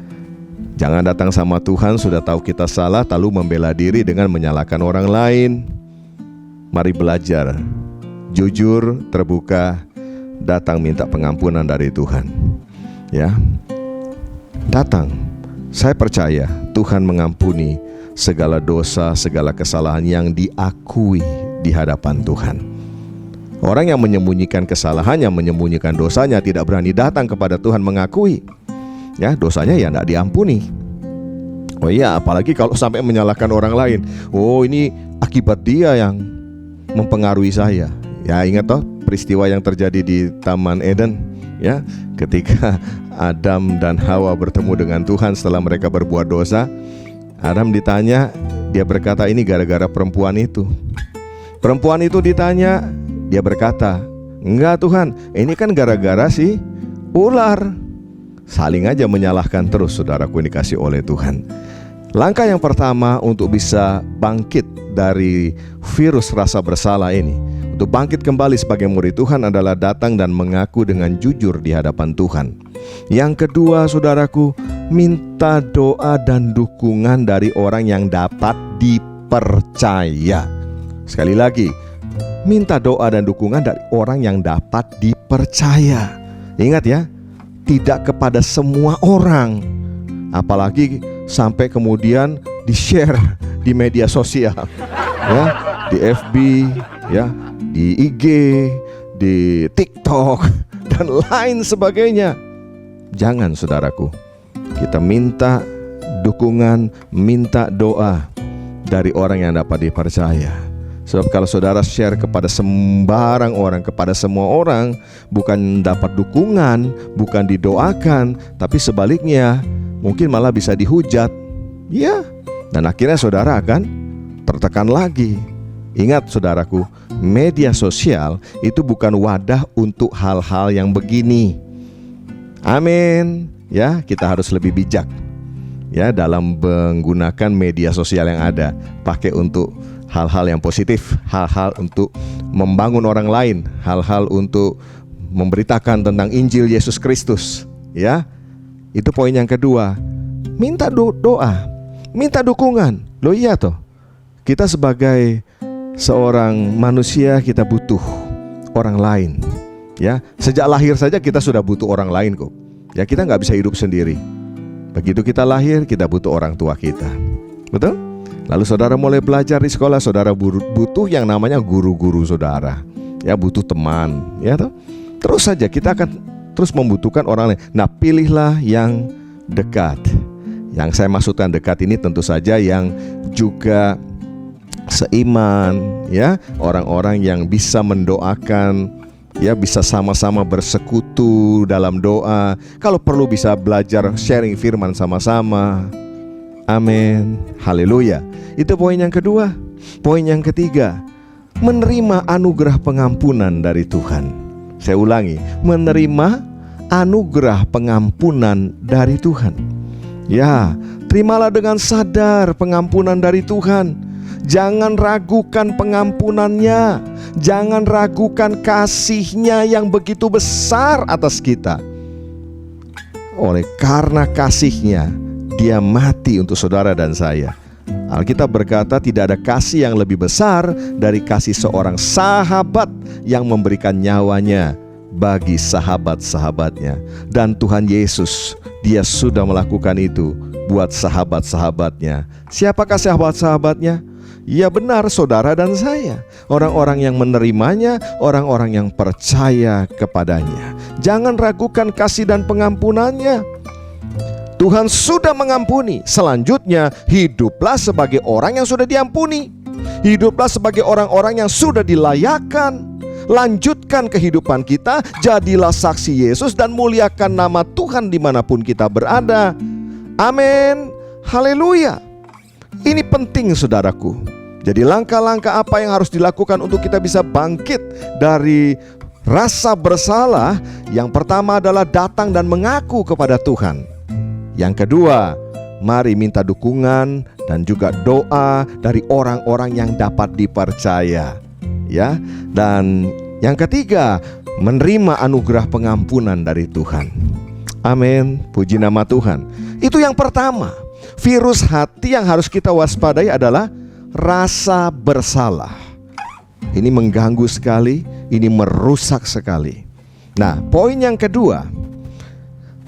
jangan datang sama Tuhan sudah tahu kita salah lalu membela diri dengan menyalahkan orang lain. Mari belajar jujur, terbuka, datang minta pengampunan dari Tuhan. Ya, datang. Saya percaya Tuhan mengampuni segala dosa, segala kesalahan yang diakui di hadapan Tuhan. Orang yang menyembunyikan kesalahannya, menyembunyikan dosanya, tidak berani datang kepada Tuhan mengakui, ya, dosanya ya tidak diampuni. Oh iya, apalagi kalau sampai menyalahkan orang lain. Oh, ini akibat dia yang mempengaruhi saya. Ya, ingat toh peristiwa yang terjadi di Taman Eden, ya, ketika Adam dan Hawa bertemu dengan Tuhan setelah mereka berbuat dosa. Adam ditanya, dia berkata ini gara-gara perempuan itu. Perempuan itu ditanya, dia berkata, enggak Tuhan, ini kan gara-gara si ular. Saling aja menyalahkan terus, saudaraku yang dikasih oleh Tuhan. Langkah yang pertama untuk bisa bangkit dari virus rasa bersalah ini, untuk bangkit kembali sebagai murid Tuhan adalah datang dan mengaku dengan jujur di hadapan Tuhan. Yang kedua, saudaraku, minta doa dan dukungan dari orang yang dapat dipercaya. Sekali lagi, minta doa dan dukungan dari orang yang dapat dipercaya. Ingat ya, tidak kepada semua orang, apalagi sampai kemudian di-share di media sosial, ya, di FB, ya, di IG, di TikTok dan lain sebagainya. Jangan, saudaraku. Kita minta dukungan, minta doa dari orang yang dapat dipercaya. Sebab kalau saudara share kepada sembarang orang, kepada semua orang, bukan dapat dukungan, bukan didoakan, tapi sebaliknya mungkin malah bisa dihujat. Ya, dan akhirnya saudara akan tertekan lagi. Ingat saudaraku, media sosial itu bukan wadah untuk hal-hal yang begini. Amin. Ya, kita harus lebih bijak, ya, dalam menggunakan media sosial yang ada. Pakai untuk hal-hal yang positif, hal-hal untuk membangun orang lain, hal-hal untuk memberitakan tentang Injil Yesus Kristus. Ya, itu poin yang kedua. Minta doa, minta dukungan. Loh iya toh, kita sebagai seorang manusia kita butuh orang lain. Ya, sejak lahir saja kita sudah butuh orang lain kok. Ya, kita nggak bisa hidup sendiri. Begitu kita lahir, kita butuh orang tua kita. Betul? Lalu saudara mulai belajar di sekolah, saudara butuh yang namanya guru-guru saudara. Ya, butuh teman. Ya toh? Terus saja kita akan terus membutuhkan orang lain. Nah, pilihlah yang dekat. Yang saya maksudkan dekat ini tentu saja yang juga seiman, ya, orang-orang yang bisa mendoakan, ya, bisa sama-sama bersekutu dalam doa. Kalau perlu bisa belajar sharing firman sama-sama. Amin. Haleluya. Itu poin yang kedua. Poin yang ketiga, menerima anugerah pengampunan dari Tuhan. Saya ulangi, menerima anugerah pengampunan dari Tuhan. Ya, terimalah dengan sadar pengampunan dari Tuhan. Jangan ragukan pengampunannya. Jangan ragukan kasih-Nya yang begitu besar atas kita. Oleh karena kasih-Nya, Dia mati untuk saudara dan saya. Alkitab berkata tidak ada kasih yang lebih besar dari kasih seorang sahabat yang memberikan nyawanya bagi sahabat-sahabatnya. Dan Tuhan Yesus, Dia sudah melakukan itu buat sahabat-sahabatnya. Siapakah sahabat-sahabatnya? Ya benar, saudara dan saya. Orang-orang yang menerimanya, orang-orang yang percaya kepadanya. Jangan ragukan kasih dan pengampunannya. Tuhan sudah mengampuni. Selanjutnya, hiduplah sebagai orang yang sudah diampuni. Hiduplah sebagai orang-orang yang sudah dilayakkan. Lanjutkan kehidupan kita, jadilah saksi Yesus dan muliakan nama Tuhan dimanapun kita berada. Amin. Haleluya. Ini penting, saudaraku. Jadi langkah-langkah apa yang harus dilakukan untuk kita bisa bangkit dari rasa bersalah? Yang pertama adalah datang dan mengaku kepada Tuhan. Yang kedua, mari minta dukungan dan juga doa dari orang-orang yang dapat dipercaya, ya. Dan yang ketiga, menerima anugerah pengampunan dari Tuhan. Amin, puji nama Tuhan. Itu yang pertama. Virus hati yang harus kita waspadai adalah rasa bersalah. Ini mengganggu sekali, ini merusak sekali. Nah, poin yang kedua,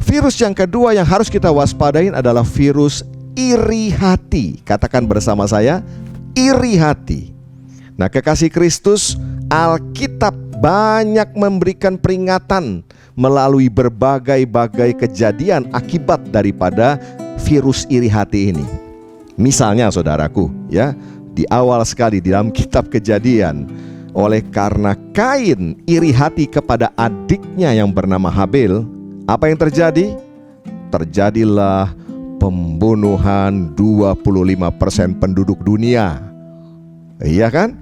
virus yang kedua yang harus kita waspadain adalah virus iri hati. Katakan bersama saya, iri hati. Nah, kekasih Kristus, Alkitab banyak memberikan peringatan melalui berbagai-bagai kejadian akibat daripada virus iri hati ini. Misalnya saudaraku, ya, di awal sekali di dalam kitab Kejadian, oleh karena Kain iri hati kepada adiknya yang bernama Habil, apa yang terjadi? Terjadilah pembunuhan 25% penduduk dunia. Iya kan?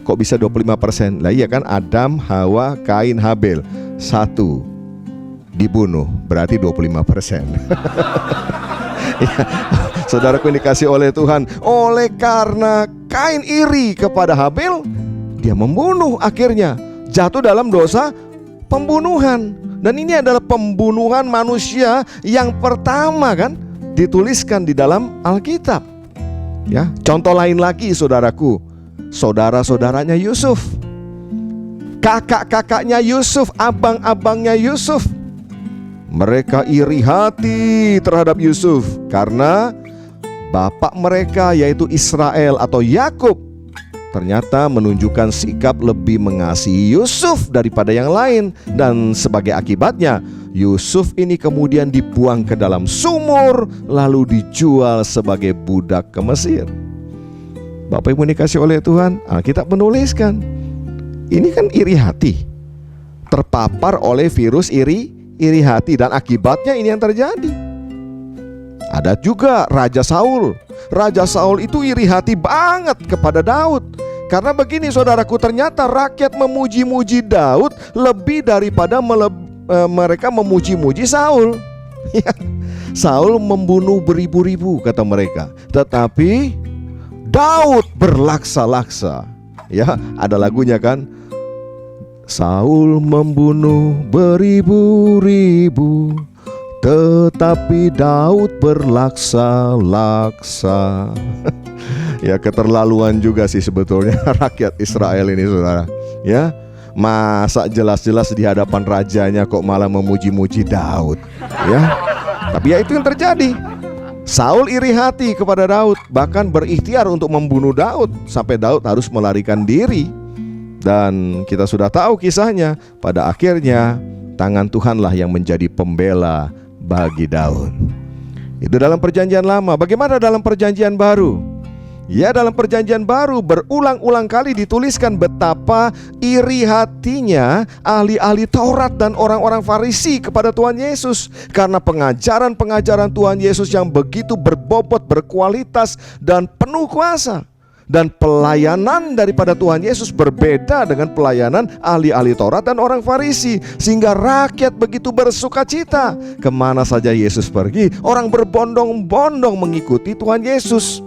Kok bisa 25%? Lah iya kan, Adam, Hawa, Kain, Habil. Satu dibunuh, berarti 25%. Ya, saudaraku yang dikasih oleh Tuhan, oleh karena Kain iri kepada Habil, dia membunuh, akhirnya jatuh dalam dosa pembunuhan. Dan ini adalah pembunuhan manusia yang pertama kan dituliskan di dalam Alkitab. Ya, contoh lain lagi saudaraku, saudara-saudaranya Yusuf, kakak-kakaknya Yusuf, abang-abangnya Yusuf, mereka iri hati terhadap Yusuf karena bapak mereka yaitu Israel atau Yakub ternyata menunjukkan sikap lebih mengasihi Yusuf daripada yang lain. Dan sebagai akibatnya Yusuf ini kemudian dibuang ke dalam sumur, lalu dijual sebagai budak ke Mesir. Bapak Ibu dikasih oleh Tuhan, Alkitab menuliskan ini kan iri hati, terpapar oleh virus iri hati, dan akibatnya ini yang terjadi. Ada juga Raja Saul. Raja Saul itu iri hati banget kepada Daud. Karena begini saudaraku, ternyata rakyat memuji-muji Daud lebih daripada mereka memuji-muji Saul. Saul membunuh beribu-ribu kata mereka, tetapi Daud berlaksa-laksa. Ya, ada lagunya kan, Saul membunuh beribu-ribu, tetapi Daud berlaksa-laksa. Ya, keterlaluan juga sih sebetulnya rakyat Israel ini saudara. Ya, masa jelas-jelas di hadapan rajanya kok malah memuji-muji Daud. Ya, tapi ya itu yang terjadi. Saul iri hati kepada Daud, bahkan berikhtiar untuk membunuh Daud, sampai Daud harus melarikan diri. Dan kita sudah tahu kisahnya. Pada akhirnya tangan Tuhanlah yang menjadi pembela bagi Daud. Itu dalam perjanjian lama. Bagaimana dalam perjanjian baru? Ya, dalam perjanjian baru berulang-ulang kali dituliskan betapa iri hatinya ahli-ahli Taurat dan orang-orang Farisi kepada Tuhan Yesus, karena pengajaran-pengajaran Tuhan Yesus yang begitu berbobot, berkualitas, dan penuh kuasa. Dan pelayanan daripada Tuhan Yesus berbeda dengan pelayanan ahli-ahli Taurat dan orang Farisi, sehingga rakyat begitu bersuka cita. Kemana saja Yesus pergi, orang berbondong-bondong mengikuti Tuhan Yesus.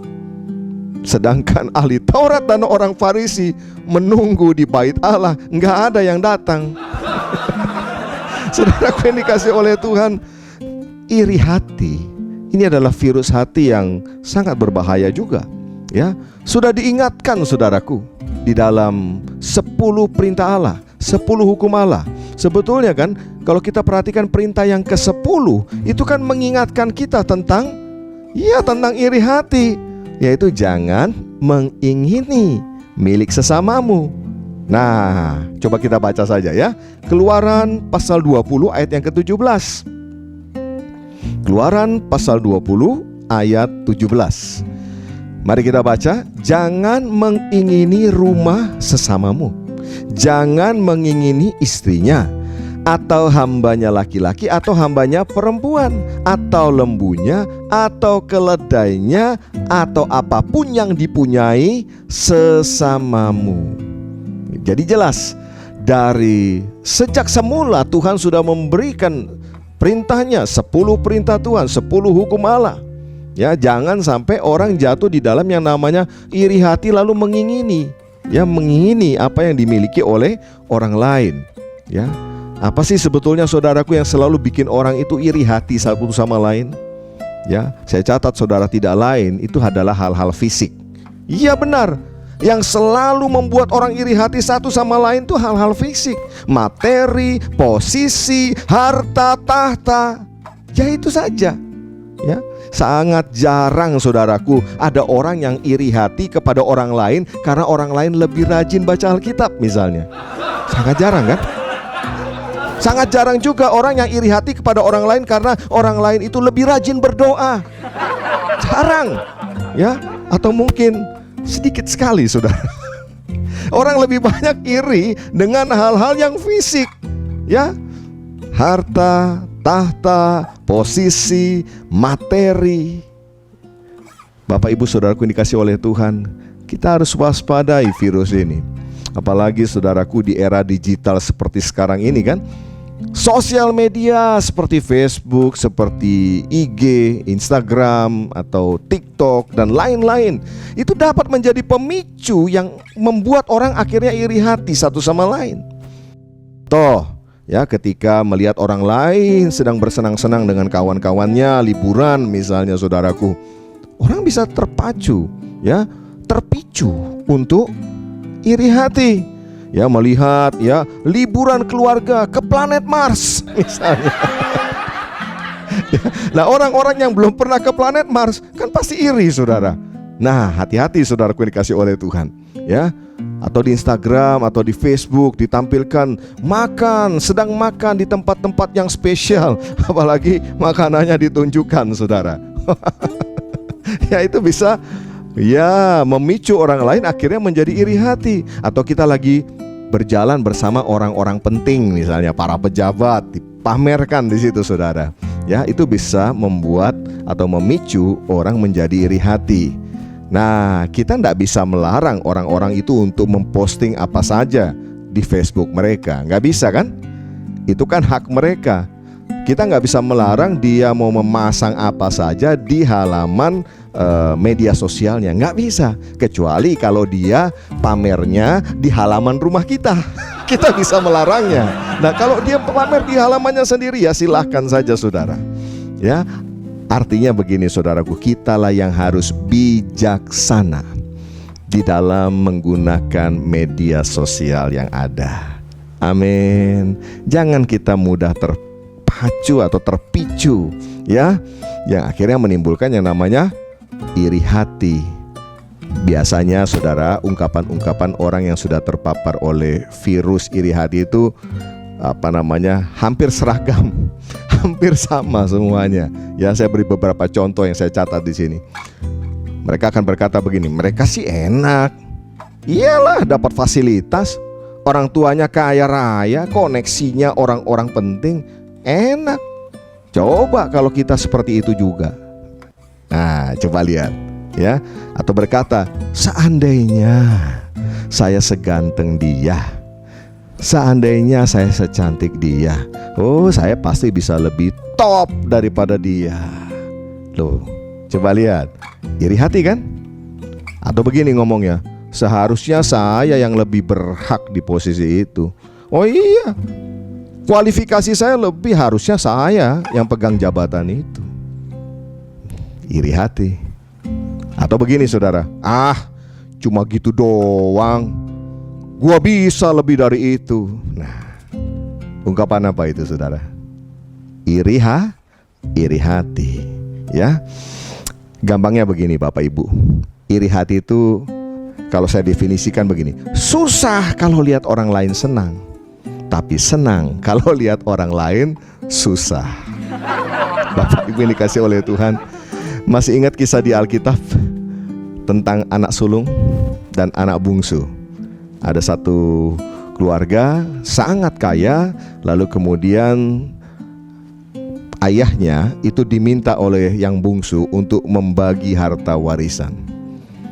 Sedangkan ahli Taurat dan orang Farisi menunggu di bait Allah, nggak ada yang datang. Saudaraku yang dikasih oleh Tuhan, iri hati ini adalah virus hati yang sangat berbahaya juga. Ya, sudah diingatkan saudaraku di dalam 10 perintah Allah, 10 hukum Allah. Sebetulnya kan kalau kita perhatikan perintah yang ke-10 itu kan mengingatkan kita tentang iri hati, yaitu jangan mengingini milik sesamamu. Nah, coba kita baca saja ya. Keluaran pasal 20 ayat yang ke-17. Keluaran pasal 20 ayat 17. Mari kita baca. Jangan mengingini rumah sesamamu, jangan mengingini istrinya, atau hambanya laki-laki atau hambanya perempuan, atau lembunya atau keledainya, atau apapun yang dipunyai sesamamu. Jadi jelas, dari sejak semula Tuhan sudah memberikan perintahnya, 10 perintah Tuhan, 10 hukum Allah. Ya, jangan sampai orang jatuh di dalam yang namanya iri hati lalu mengingini, ya, mengingini apa yang dimiliki oleh orang lain. Ya, apa sih sebetulnya saudaraku yang selalu bikin orang itu iri hati satu sama lain? Ya, saya catat saudara, tidak lain itu adalah hal-hal fisik. Iya benar, yang selalu membuat orang iri hati satu sama lain itu hal-hal fisik, materi, posisi, harta, tahta. Ya itu saja. Ya, sangat jarang saudaraku ada orang yang iri hati kepada orang lain karena orang lain lebih rajin baca Alkitab misalnya. Sangat jarang kan? Sangat jarang juga orang yang iri hati kepada orang lain karena orang lain itu lebih rajin berdoa. Jarang. Ya, atau mungkin sedikit sekali saudara. Orang lebih banyak iri dengan hal-hal yang fisik. Ya, harta, tahta, posisi, materi. Bapak ibu saudaraku yang dikasih oleh Tuhan, kita harus waspadai virus ini. Apalagi saudaraku di era digital seperti sekarang ini kan. Sosial media seperti Facebook, seperti IG, Instagram, atau TikTok, dan lain-lain, itu dapat menjadi pemicu yang membuat orang akhirnya iri hati satu sama lain. Toh, ya, ketika melihat orang lain sedang bersenang-senang dengan kawan-kawannya, liburan misalnya saudaraku, orang bisa terpacu, ya, terpicu untuk iri hati. Ya, melihat ya liburan keluarga ke planet Mars misalnya. Nah, orang-orang yang belum pernah ke planet Mars kan pasti iri saudara. Nah, hati-hati saudaraku yang dikasih oleh Tuhan, ya. Atau di Instagram atau di Facebook ditampilkan sedang makan di tempat-tempat yang spesial, apalagi makanannya ditunjukkan saudara. Ya, itu bisa ya memicu orang lain akhirnya menjadi iri hati. Atau kita lagi berjalan bersama orang-orang penting misalnya para pejabat, dipamerkan di situ saudara. Ya, itu bisa membuat atau memicu orang menjadi iri hati. Nah, kita tidak bisa melarang orang-orang itu untuk memposting apa saja di Facebook mereka. Nggak bisa kan? Itu kan hak mereka. Kita nggak bisa melarang dia mau memasang apa saja di halaman media sosialnya. Nggak bisa. Kecuali kalau dia pamernya di halaman rumah kita. Kita bisa melarangnya. Nah, kalau dia pamer di halamannya sendiri, ya silahkan saja saudara. Ya, artinya begini saudaraku, kitalah yang harus bijaksana di dalam menggunakan media sosial yang ada. Amin. Jangan kita mudah terpacu atau terpicu, ya, yang akhirnya menimbulkan yang namanya iri hati. Biasanya saudara, ungkapan-ungkapan orang yang sudah terpapar oleh virus iri hati itu hampir seragam, hampir sama semuanya. Ya, saya beri beberapa contoh yang saya catat di sini. Mereka akan berkata begini, mereka sih enak, iyalah dapat fasilitas, orang tuanya kaya raya, koneksinya orang-orang penting, enak. Coba kalau kita seperti itu juga. Nah, coba lihat, ya. Atau berkata, seandainya saya seganteng dia, seandainya saya secantik dia, oh saya pasti bisa lebih top daripada dia. Loh, coba lihat, iri hati kan? Atau begini ngomongnya, seharusnya saya yang lebih berhak di posisi itu. Oh iya, kualifikasi saya lebih, harusnya saya yang pegang jabatan itu. Iri hati. Atau begini saudara, cuma gitu doang, gua bisa lebih dari itu. Nah, ungkapan apa itu saudara? Iri hati. Ya, gampangnya begini Bapak Ibu, iri hati itu kalau saya definisikan begini, susah kalau lihat orang lain senang, tapi senang kalau lihat orang lain susah. Bapak Ibu yang dikasih oleh Tuhan, masih ingat kisah di Alkitab tentang anak sulung dan anak bungsu? Ada satu keluarga sangat kaya, lalu kemudian ayahnya itu diminta oleh yang bungsu untuk membagi harta warisan.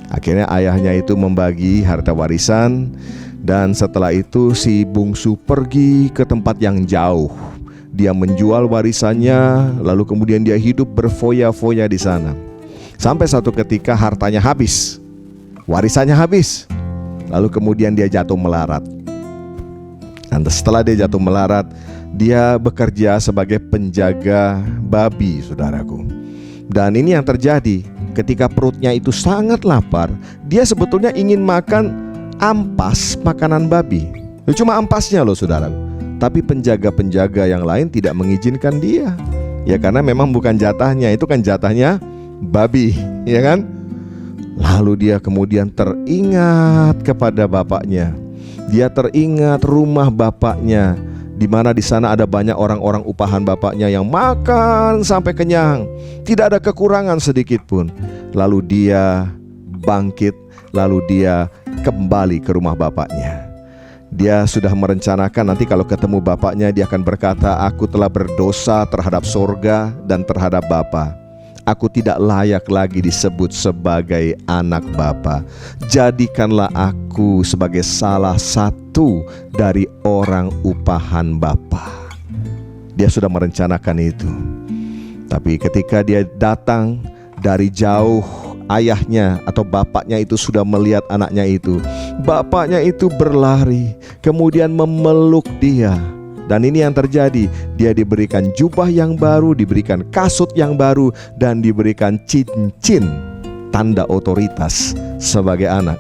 Akhirnya ayahnya itu membagi harta warisan, dan setelah itu si bungsu pergi ke tempat yang jauh. Dia menjual warisannya, lalu kemudian dia hidup berfoya-foya di sana. Sampai satu ketika hartanya habis, warisannya habis. Lalu kemudian dia jatuh melarat. Dan setelah dia jatuh melarat, dia bekerja sebagai penjaga babi, saudaraku. Dan ini yang terjadi, ketika perutnya itu sangat lapar, dia sebetulnya ingin makan ampas makanan babi. Cuma ampasnya loh, saudaraku. Tapi penjaga-penjaga yang lain tidak mengizinkan dia. Ya karena memang bukan jatahnya, itu kan jatahnya babi, ya kan? Lalu dia kemudian teringat kepada bapaknya. Dia teringat rumah bapaknya, di mana di sana ada banyak orang-orang upahan bapaknya yang makan sampai kenyang, tidak ada kekurangan sedikit pun. Lalu dia bangkit, lalu dia kembali ke rumah bapaknya. Dia sudah merencanakan nanti kalau ketemu bapaknya, dia akan berkata, "Aku telah berdosa terhadap sorga dan terhadap Bapa. Aku tidak layak lagi disebut sebagai anak Bapa. Jadikanlah aku sebagai salah satu dari orang upahan Bapa." Dia sudah merencanakan itu. Tapi ketika dia datang dari jauh, ayahnya atau bapaknya itu sudah melihat anaknya itu. Bapaknya itu berlari, kemudian memeluk dia. Dan ini yang terjadi, dia diberikan jubah yang baru, diberikan kasut yang baru, dan diberikan cincin tanda otoritas sebagai anak.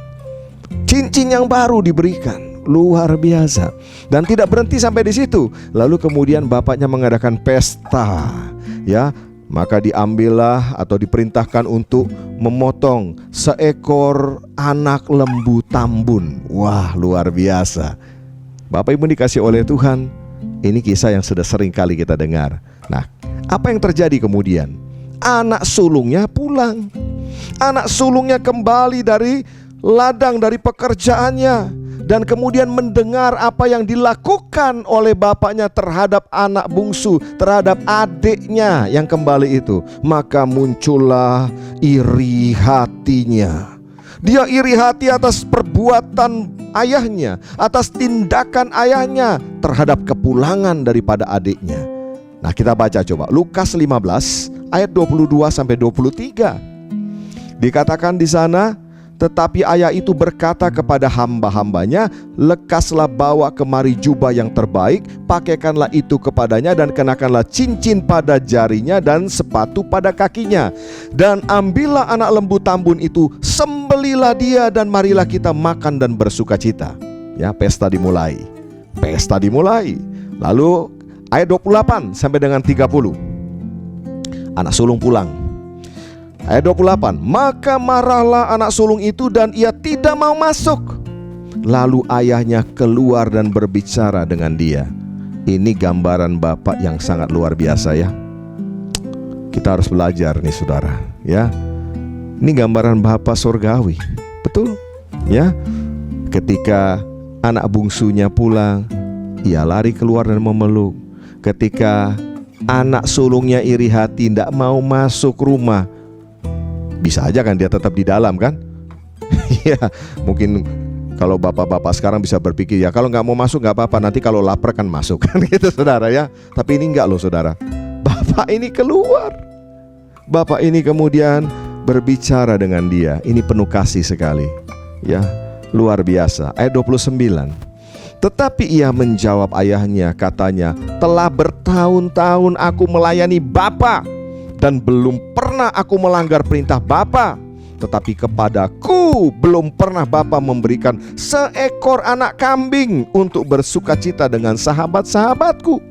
Cincin yang baru diberikan, luar biasa. Dan tidak berhenti sampai di situ. Lalu kemudian bapaknya mengadakan pesta, ya. Maka diambillah atau diperintahkan untuk memotong seekor anak lembu tambun. Wah, luar biasa. Bapak Ibu dikasih oleh Tuhan, ini kisah yang sudah sering kali kita dengar. Nah, apa yang terjadi kemudian? Anak sulungnya pulang. Anak sulungnya kembali dari ladang, dari pekerjaannya, dan kemudian mendengar apa yang dilakukan oleh bapaknya terhadap anak bungsu, terhadap adiknya yang kembali itu. Maka muncullah iri hatinya. Dia iri hati atas perbuatan ayahnya, atas tindakan ayahnya terhadap kepulangan daripada adiknya. Nah, kita baca coba Lukas 15 ayat 22 sampai 23. Dikatakan di sana, tetapi ayah itu berkata kepada hamba-hambanya, "Lekaslah bawa kemari jubah yang terbaik, pakaikanlah itu kepadanya, dan kenakanlah cincin pada jarinya dan sepatu pada kakinya. Dan ambillah anak lembu tambun itu, sembelilah dia, dan marilah kita makan dan bersukacita." Ya, pesta dimulai. Pesta dimulai. Lalu ayat 28 sampai dengan 30. Anak sulung pulang. Ayat 28, maka marahlah anak sulung itu dan ia tidak mau masuk. Lalu ayahnya keluar dan berbicara dengan dia. Ini gambaran bapak yang sangat luar biasa, ya. Kita harus belajar nih, saudara, ya. Ini gambaran bapak surgawi. Betul, ya. Ketika anak bungsunya pulang, ia lari keluar dan memeluk. Ketika anak sulungnya iri hati, tidak mau masuk rumah, bisa aja kan dia tetap di dalam kan? Ya, mungkin kalau bapak-bapak sekarang bisa berpikir, ya kalau nggak mau masuk nggak apa-apa, nanti kalau lapar kan masuk kan gitu, saudara, ya. Tapi ini nggak loh, saudara. Bapak ini keluar. Bapak ini kemudian berbicara dengan dia. Ini penuh kasih sekali, ya, luar biasa. Ayat 29. Tetapi ia menjawab ayahnya, katanya, "Telah bertahun-tahun aku melayani Bapa, dan belum pernah aku melanggar perintah Bapa. Tetapi kepadaku belum pernah Bapa memberikan seekor anak kambing untuk bersukacita dengan sahabat-sahabatku.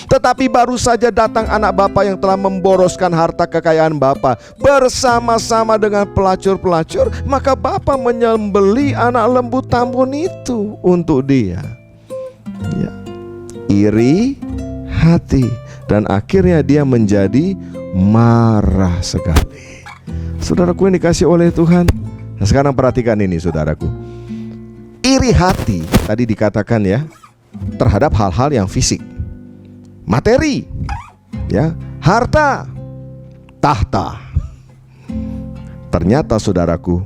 Tetapi baru saja datang anak Bapa yang telah memboroskan harta kekayaan Bapa bersama-sama dengan pelacur-pelacur. Maka Bapa menyembelih anak lembu tambun itu untuk dia." Ya. Iri hati. Dan akhirnya dia menjadi marah sekali. Saudaraku yang dikasih oleh Tuhan. Nah, sekarang perhatikan ini, saudaraku. iri hati tadi dikatakan ya, terhadap hal-hal yang fisik, materi, ya, harta, tahta. Ternyata saudaraku,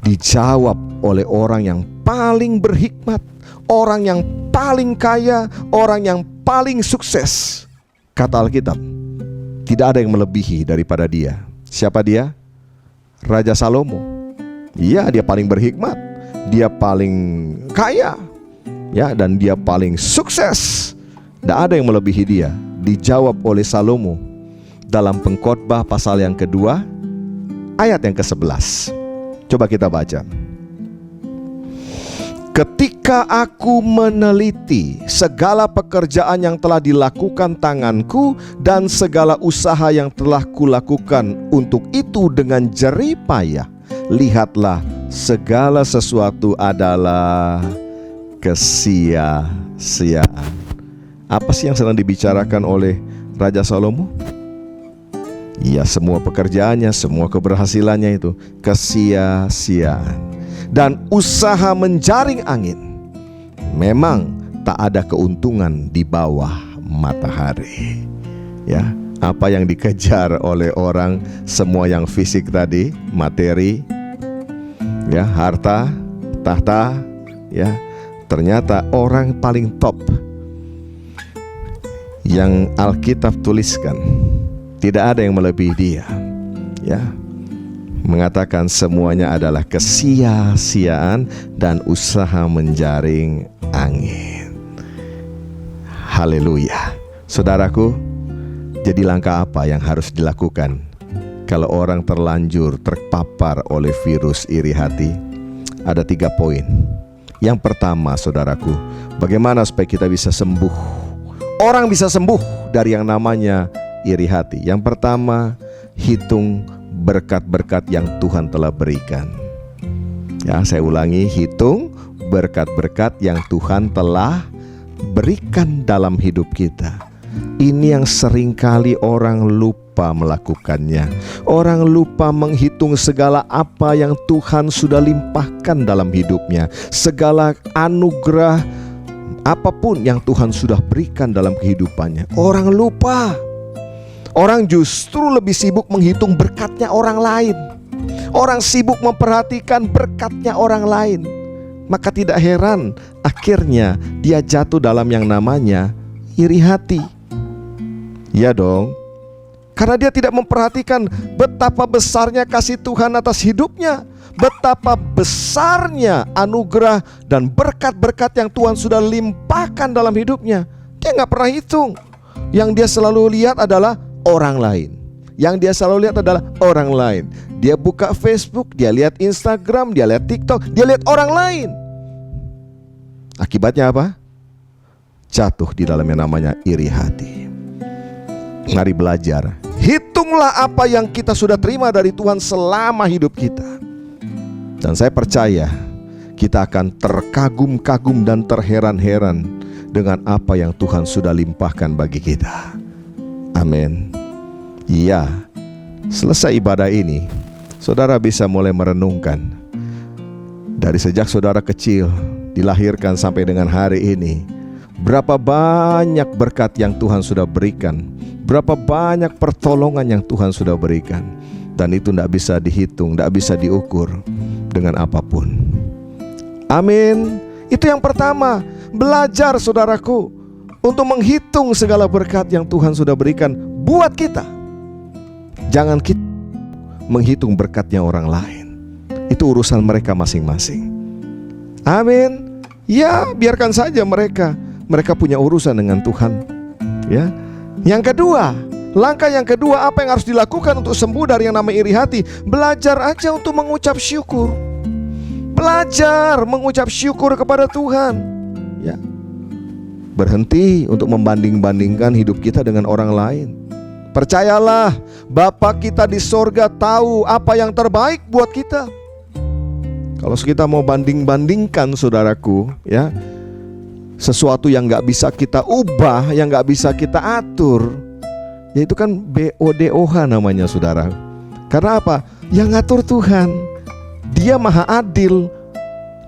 dijawab oleh orang yang paling berhikmat, orang yang paling kaya, orang yang paling sukses. Kata Alkitab, tidak ada yang melebihi daripada dia. Siapa dia? Raja Salomo. Iya, dia paling berhikmat, dia paling kaya, ya, dan dia paling sukses. Tidak ada yang melebihi dia. Dijawab oleh Salomo dalam Pengkhotbah pasal yang kedua, ayat yang ke-11. Coba kita baca. Ketika aku meneliti segala pekerjaan yang telah dilakukan tanganku dan segala usaha yang telah kulakukan untuk itu dengan jerih payah, lihatlah segala sesuatu adalah kesia-siaan. Apa sih yang sedang dibicarakan oleh Raja Salomo? Ya, semua pekerjaannya, semua keberhasilannya itu kesia-siaan. Dan usaha menjaring angin, memang tak ada keuntungan di bawah matahari. Ya, apa yang dikejar oleh orang, semua yang fisik tadi, materi, ya, harta, tahta, ya, ternyata orang paling top yang Alkitab tuliskan, tidak ada yang melebihi dia, ya, mengatakan semuanya adalah kesia-siaan dan usaha menjaring angin. Haleluya. Saudaraku, jadi langkah apa yang harus dilakukan kalau orang terlanjur terpapar oleh virus iri hati? Ada 3 poin. Yang pertama, saudaraku, bagaimana supaya kita bisa sembuh? Orang bisa sembuh dari yang namanya iri hati. Yang pertama, hitung berkat-berkat yang Tuhan telah berikan. Ya, saya ulangi, hitung berkat-berkat yang Tuhan telah berikan dalam hidup kita. Ini yang seringkali orang lupa melakukannya. Orang lupa menghitung segala apa yang Tuhan sudah limpahkan dalam hidupnya. Segala anugerah apapun yang Tuhan sudah berikan dalam kehidupannya. Orang lupa. Orang justru lebih sibuk menghitung berkatnya orang lain. Orang sibuk memperhatikan berkatnya orang lain. Maka tidak heran akhirnya dia jatuh dalam yang namanya iri hati. Ya dong. Karena dia tidak memperhatikan betapa besarnya kasih Tuhan atas hidupnya, betapa besarnya anugerah dan berkat-berkat yang Tuhan sudah limpahkan dalam hidupnya. Dia gak pernah hitung. Yang dia selalu lihat adalah orang lain. Yang dia selalu lihat adalah orang lain. Dia buka Facebook, dia lihat Instagram, dia lihat TikTok, dia lihat orang lain. Akibatnya apa? Jatuh di dalam yang namanya iri hati. Mari belajar. Hitunglah apa yang kita sudah terima dari Tuhan selama hidup kita. Dan saya percaya kita akan terkagum-kagum dan terheran-heran dengan apa yang Tuhan sudah limpahkan bagi kita. Amin. Iya, selesai ibadah ini, saudara bisa mulai merenungkan. Dari sejak saudara kecil, dilahirkan sampai dengan hari ini, berapa banyak berkat yang Tuhan sudah berikan, berapa banyak pertolongan yang Tuhan sudah berikan. Dan itu tidak bisa dihitung, tidak bisa diukur dengan apapun. Amin. Itu yang pertama. Belajar saudaraku untuk menghitung segala berkat yang Tuhan sudah berikan buat kita. Jangan kita menghitung berkatnya orang lain. Itu urusan mereka masing-masing. Amin. Ya, biarkan saja mereka punya urusan dengan Tuhan. Ya. Yang kedua, langkah yang kedua, apa yang harus dilakukan untuk sembuh dari yang namanya iri hati? Belajar aja untuk mengucap syukur. Belajar mengucap syukur kepada Tuhan. Ya. Berhenti untuk membanding-bandingkan hidup kita dengan orang lain. Percayalah, Bapa kita di sorga tahu apa yang terbaik buat kita. Kalau kita mau banding-bandingkan saudaraku, ya, sesuatu yang gak bisa kita ubah, yang gak bisa kita atur, ya itu kan BODOH namanya saudara. Karena apa? Yang ngatur Tuhan. Dia maha adil.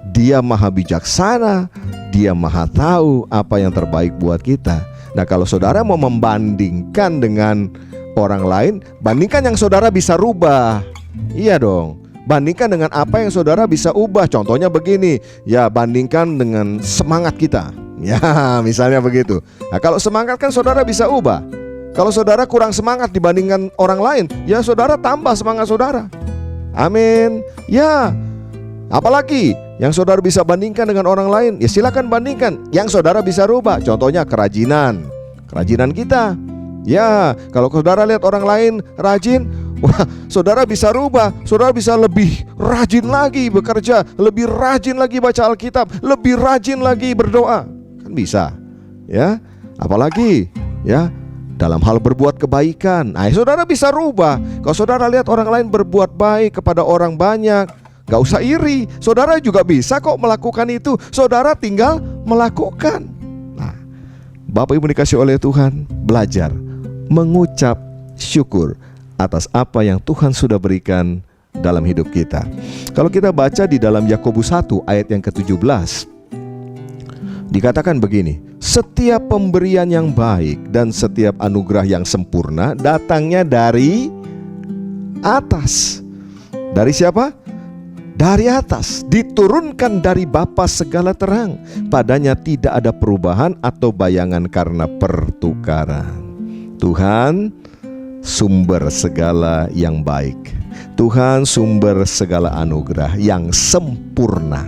Dia maha bijaksana, Dia maha tahu apa yang terbaik buat kita. Nah, kalau saudara mau membandingkan dengan orang lain, bandingkan yang saudara bisa rubah. Iya dong, bandingkan dengan apa yang saudara bisa ubah. Contohnya begini, ya bandingkan dengan semangat kita. Ya, misalnya begitu. Nah, kalau semangat kan saudara bisa ubah. Kalau saudara kurang semangat dibandingkan orang lain, ya saudara tambah semangat saudara. Amin. Ya, apalagi yang saudara bisa bandingkan dengan orang lain, ya silakan bandingkan. Yang saudara bisa rubah, contohnya kerajinan kita. Ya, kalau saudara lihat orang lain rajin, wah, saudara bisa rubah. Saudara bisa lebih rajin lagi bekerja, lebih rajin lagi baca Alkitab, lebih rajin lagi berdoa. Kan bisa. Ya, apalagi ya dalam hal berbuat kebaikan. Nah, saudara bisa rubah. Kalau saudara lihat orang lain berbuat baik kepada orang banyak, gak usah iri. Saudara juga bisa kok melakukan itu. Saudara tinggal melakukan. Nah, Bapak Ibu dikasih oleh Tuhan, belajar mengucap syukur atas apa yang Tuhan sudah berikan dalam hidup kita. Kalau kita baca di dalam Yakobus 1 ayat yang ke-17, dikatakan begini, setiap pemberian yang baik dan setiap anugerah yang sempurna datangnya dari atas. Dari siapa? Dari atas, diturunkan dari Bapa segala terang. Padanya tidak ada perubahan atau bayangan karena pertukaran. Tuhan sumber segala yang baik. Tuhan sumber segala anugerah yang sempurna,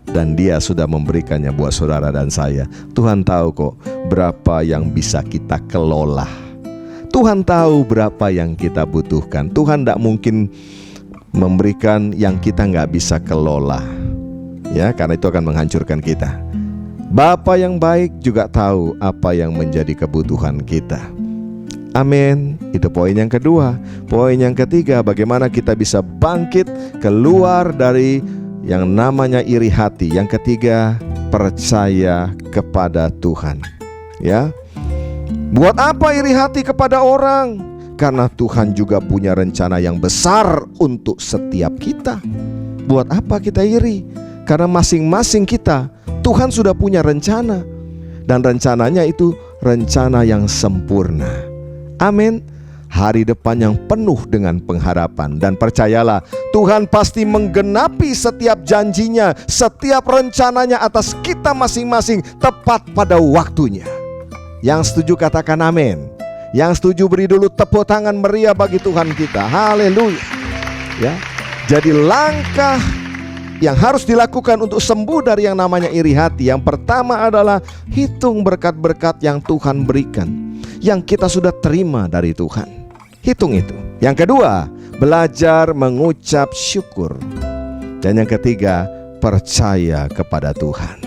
dan Dia sudah memberikannya buat saudara dan saya. Tuhan tahu kok berapa yang bisa kita kelola. Tuhan tahu berapa yang kita butuhkan. Tuhan tidak mungkin memberikan yang kita nggak bisa kelola, ya, karena itu akan menghancurkan kita. Bapa yang baik juga tahu apa yang menjadi kebutuhan kita. Amin. Itu poin yang kedua. Poin yang ketiga, bagaimana kita bisa bangkit keluar dari yang namanya iri hati. Yang ketiga, percaya kepada Tuhan. Ya, buat apa iri hati kepada orang? Karena Tuhan juga punya rencana yang besar untuk setiap kita. Buat apa kita iri? Karena masing-masing kita, Tuhan sudah punya rencana, dan rencananya itu rencana yang sempurna. Amin. Hari depan yang penuh dengan pengharapan. Dan percayalah, Tuhan pasti menggenapi setiap janjinya, setiap rencananya atas kita masing-masing tepat pada waktunya. Yang setuju katakan amin. Yang setuju beri dulu tepuk tangan meriah bagi Tuhan kita. Haleluya. Ya. Jadi langkah yang harus dilakukan untuk sembuh dari yang namanya iri hati, yang pertama adalah hitung berkat-berkat yang Tuhan berikan, yang kita sudah terima dari Tuhan. Hitung itu. Yang kedua, belajar mengucap syukur. Dan yang ketiga, percaya kepada Tuhan.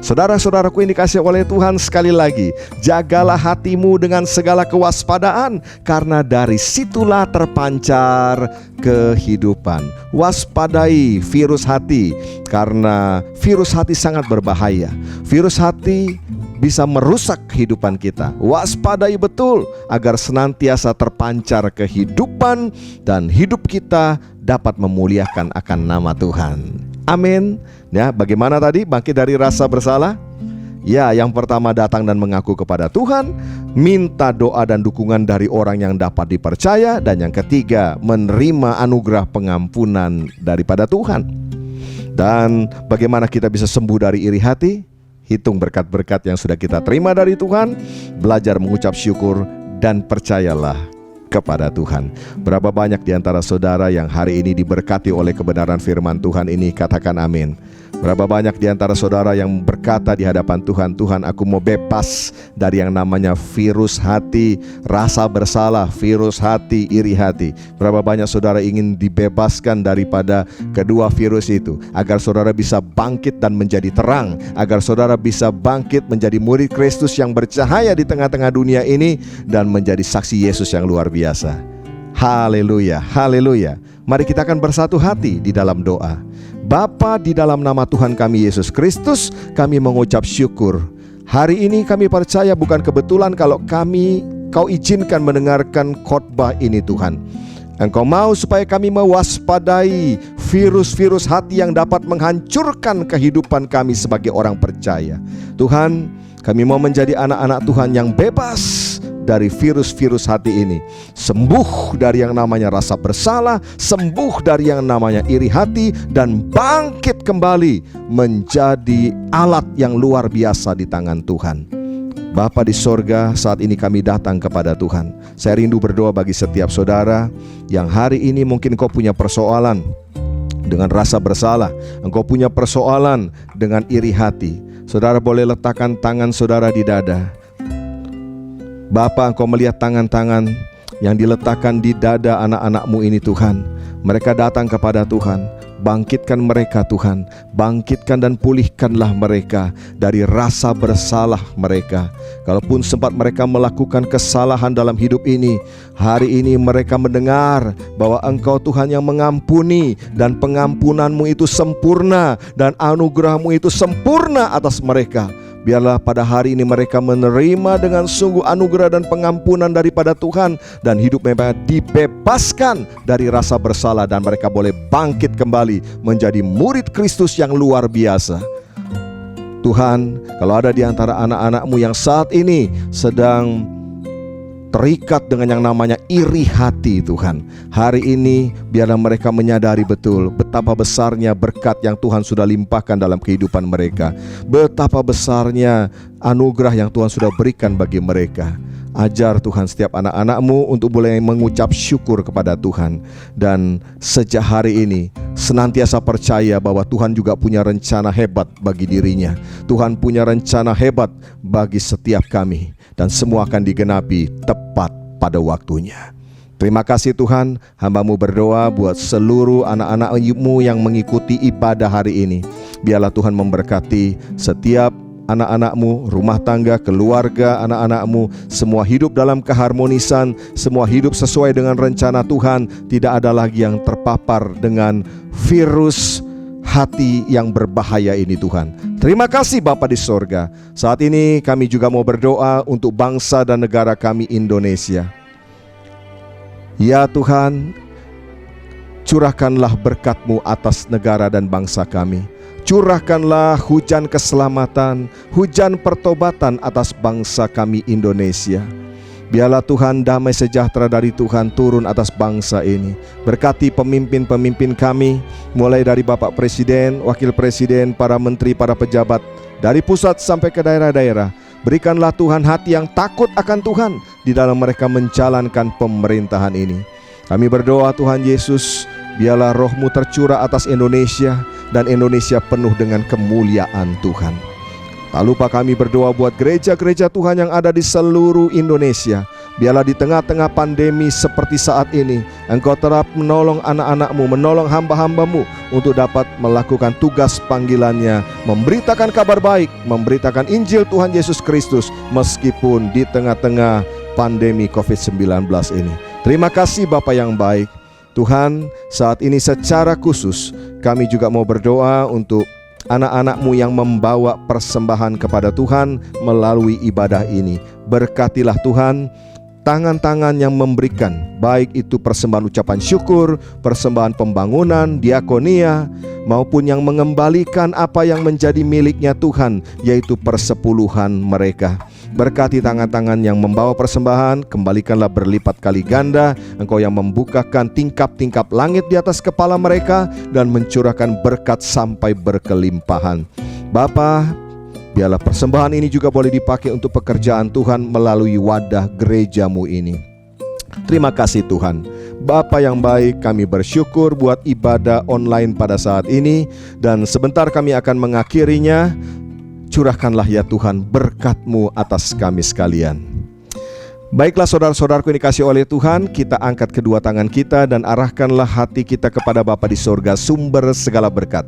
Saudara-saudaraku yang dikasihi oleh Tuhan, sekali lagi, jagalah hatimu dengan segala kewaspadaan, karena dari situlah terpancar kehidupan. Waspadai virus hati, karena virus hati sangat berbahaya. Virus hati bisa merusak kehidupan kita. Waspadai betul agar senantiasa terpancar kehidupan, dan hidup kita dapat memuliakan akan nama Tuhan. Amin. Ya, bagaimana tadi bangkit dari rasa bersalah? Ya, yang pertama datang dan mengaku kepada Tuhan, minta doa dan dukungan dari orang yang dapat dipercaya, dan yang ketiga menerima anugerah pengampunan daripada Tuhan. Dan bagaimana kita bisa sembuh dari iri hati? Hitung berkat-berkat yang sudah kita terima dari Tuhan, belajar mengucap syukur, dan percayalah kepada Tuhan. Berapa banyak di antara saudara yang hari ini diberkati oleh kebenaran firman Tuhan ini? Katakan amin. Berapa banyak di antara saudara yang berkata di hadapan Tuhan, Tuhan, aku mau bebas dari yang namanya virus hati, rasa bersalah, virus hati, iri hati. Berapa banyak saudara ingin dibebaskan daripada kedua virus itu, agar saudara bisa bangkit dan menjadi terang, agar saudara bisa bangkit menjadi murid Kristus yang bercahaya di tengah-tengah dunia ini, dan menjadi saksi Yesus yang luar biasa. Haleluya, haleluya. Mari kita akan bersatu hati di dalam doa. Bapa, di dalam nama Tuhan kami Yesus Kristus, kami mengucap syukur. Hari ini kami percaya bukan kebetulan kalau Kau izinkan mendengarkan khotbah ini Tuhan. Engkau mau supaya kami mewaspadai virus-virus hati yang dapat menghancurkan kehidupan kami sebagai orang percaya. Tuhan, kami mau menjadi anak-anak Tuhan yang bebas dari virus-virus hati ini. Sembuh dari yang namanya rasa bersalah, sembuh dari yang namanya iri hati, dan bangkit kembali menjadi alat yang luar biasa di tangan Tuhan. Bapa di sorga, saat ini kami datang kepada Tuhan. Saya rindu berdoa bagi setiap saudara yang hari ini mungkin kau punya persoalan dengan rasa bersalah, engkau punya persoalan dengan iri hati. Saudara boleh letakkan tangan saudara di dada. Bapa, engkau melihat tangan-tangan yang diletakkan di dada anak-anakmu ini Tuhan. Mereka datang kepada Tuhan. Bangkitkan mereka Tuhan, bangkitkan dan pulihkanlah mereka dari rasa bersalah mereka. Kalaupun sempat mereka melakukan kesalahan dalam hidup ini, hari ini mereka mendengar bahwa Engkau Tuhan yang mengampuni, dan pengampunanmu itu sempurna, dan anugerahmu itu sempurna atas mereka. Biarlah pada hari ini mereka menerima dengan sungguh anugerah dan pengampunan daripada Tuhan, dan hidup mereka dibebaskan dari rasa bersalah, dan mereka boleh bangkit kembali menjadi murid Kristus yang luar biasa. Tuhan, kalau ada di antara anak-anakmu yang saat ini sedang terikat dengan yang namanya iri hati Tuhan, hari ini biarlah mereka menyadari betul betapa besarnya berkat yang Tuhan sudah limpahkan dalam kehidupan mereka, betapa besarnya anugerah yang Tuhan sudah berikan bagi mereka. Ajar Tuhan setiap anak-anakmu untuk boleh mengucap syukur kepada Tuhan, dan sejak hari ini senantiasa percaya bahwa Tuhan juga punya rencana hebat bagi dirinya. Tuhan punya rencana hebat bagi setiap kami, dan semua akan digenapi tepat pada waktunya. Terima kasih Tuhan, hamba-Mu berdoa buat seluruh anak-anak-Mu yang mengikuti ibadah hari ini. Biarlah Tuhan memberkati setiap anak-anak-Mu, rumah tangga, keluarga anak-anak-Mu, semua hidup dalam keharmonisan, semua hidup sesuai dengan rencana Tuhan. Tidak ada lagi yang terpapar dengan virus hati yang berbahaya ini Tuhan. Terima kasih Bapa di sorga. Saat ini kami juga mau berdoa untuk bangsa dan negara kami Indonesia. Ya Tuhan, curahkanlah berkat-Mu atas negara dan bangsa kami. Curahkanlah hujan keselamatan, hujan pertobatan atas bangsa kami Indonesia. Biarlah Tuhan damai sejahtera dari Tuhan turun atas bangsa ini. Berkati pemimpin-pemimpin kami, mulai dari Bapak Presiden, Wakil Presiden, para menteri, para pejabat, dari pusat sampai ke daerah-daerah. Berikanlah Tuhan hati yang takut akan Tuhan di dalam mereka menjalankan pemerintahan ini. Kami berdoa Tuhan Yesus, biarlah roh-Mu tercurah atas Indonesia, dan Indonesia penuh dengan kemuliaan Tuhan. Tak lupa kami berdoa buat gereja-gereja Tuhan yang ada di seluruh Indonesia. Biarlah di tengah-tengah pandemi seperti saat ini, Engkau terap menolong anak-anak-Mu, menolong hamba-hamba-Mu untuk dapat melakukan tugas panggilannya, memberitakan kabar baik, memberitakan Injil Tuhan Yesus Kristus meskipun di tengah-tengah pandemi COVID-19 ini. Terima kasih Bapa yang baik. Tuhan, saat ini secara khusus kami juga mau berdoa untuk anak-anak-Mu yang membawa persembahan kepada Tuhan melalui ibadah ini. Berkatilah Tuhan tangan-tangan yang memberikan, baik itu persembahan ucapan syukur, persembahan pembangunan, diakonia, maupun yang mengembalikan apa yang menjadi miliknya Tuhan, yaitu persepuluhan mereka. Berkati tangan-tangan yang membawa persembahan, kembalikanlah berlipat kali ganda. Engkau yang membukakan tingkap-tingkap langit di atas kepala mereka dan mencurahkan berkat sampai berkelimpahan. Bapa, biarlah persembahan ini juga boleh dipakai untuk pekerjaan Tuhan melalui wadah gereja-Mu ini. Terima kasih Tuhan. Bapa yang baik, kami bersyukur buat ibadah online pada saat ini, dan sebentar kami akan mengakhirinya. Curahkanlah ya Tuhan berkat-Mu atas kami sekalian. Baiklah saudara-saudaraku yang dikasihi oleh Tuhan, kita angkat kedua tangan kita dan arahkanlah hati kita kepada Bapa di sorga, sumber segala berkat.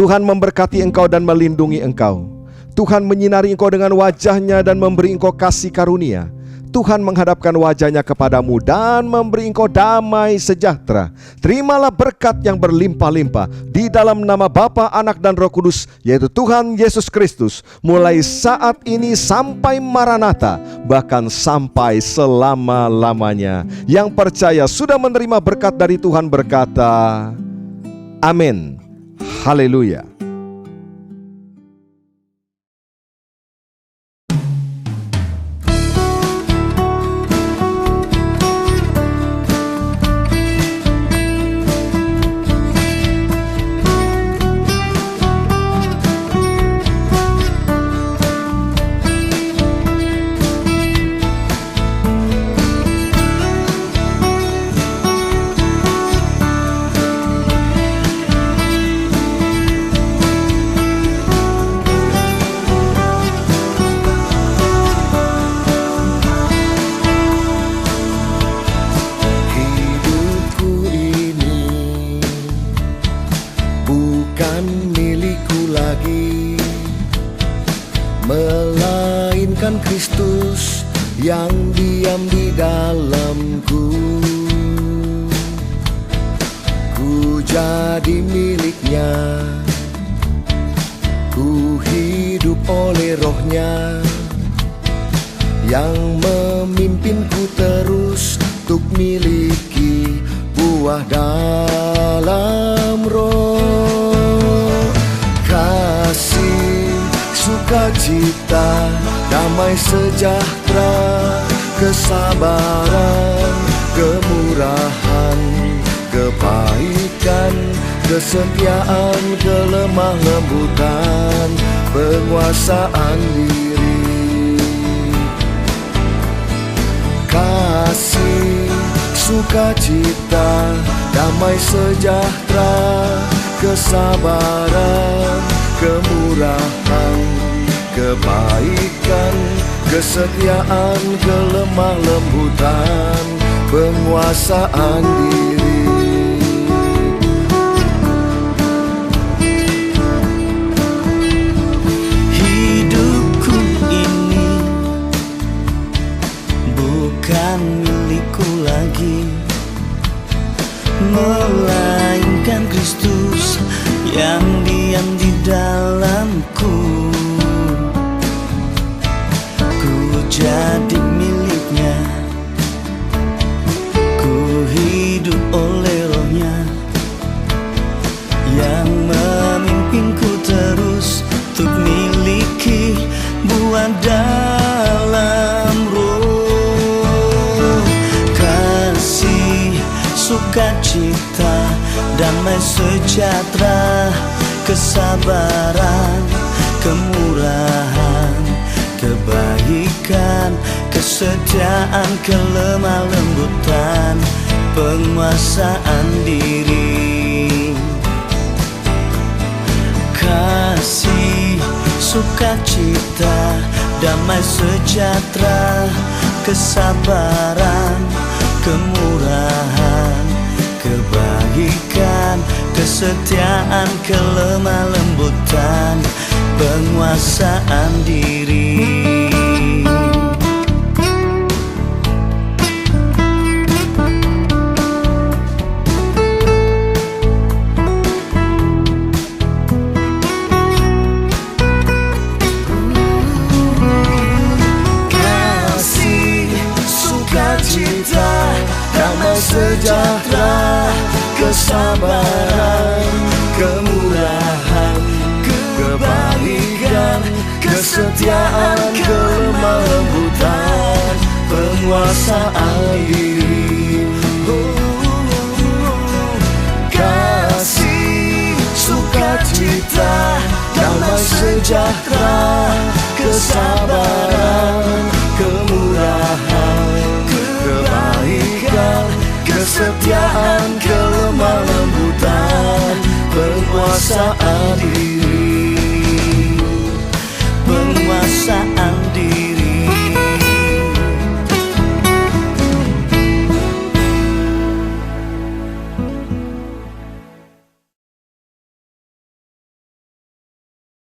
Tuhan memberkati engkau dan melindungi engkau. Tuhan menyinari engkau dengan wajah-Nya dan memberi engkau kasih karunia. Tuhan menghadapkan wajah-Nya kepadamu dan memberi engkau damai sejahtera. Terimalah berkat yang berlimpah-limpah di dalam nama Bapa, Anak, dan Roh Kudus, yaitu Tuhan Yesus Kristus, mulai saat ini sampai Maranatha, bahkan sampai selama-lamanya. Yang percaya sudah menerima berkat dari Tuhan berkata, Amin. Haleluya. Melainkan Kristus yang diam di dalamku. Ku jadi miliknya, ku hidup oleh Roh-Nya yang memimpinku terus untuk miliki buah dalam Roh. Kasih, sukacita, damai sejahtera, kesabaran, kemurahan, kebaikan, kesetiaan, kelemah lembutan, penguasaan diri. Kasih, sukacita, damai sejahtera, kesabaran, kemurahan, kebaikan, kesetiaan, kelemah lembutan, penguasaan diri. Hidupku ini bukan milikku lagi, melainkan Kristus yang diam di dalamku. Ku jadi miliknya, ku hidup oleh Roh-Nya yang memimpinku terus untuk miliki buah dalam Roh. Kasih, sukacita, damai sejahtera, kesabaran, kemurahan, kebaikan, kesetiaan, kelemah lembutan, penguasaan diri. Kasih, sukacita, damai sejahtera, kesabaran, kemurahan, kebaikan, kesetiaan, kelemah lembutan, penguasaan diri. Kasih, sukacita, damai sejahtera, kesabaran, kemurahan, kebaikan, kesetiaan, kelemah lembutan, penguasaan diri. Kasih, sukacita, damai sejahtera, kesabaran, kemurahan, kebaikan, kesetiaan,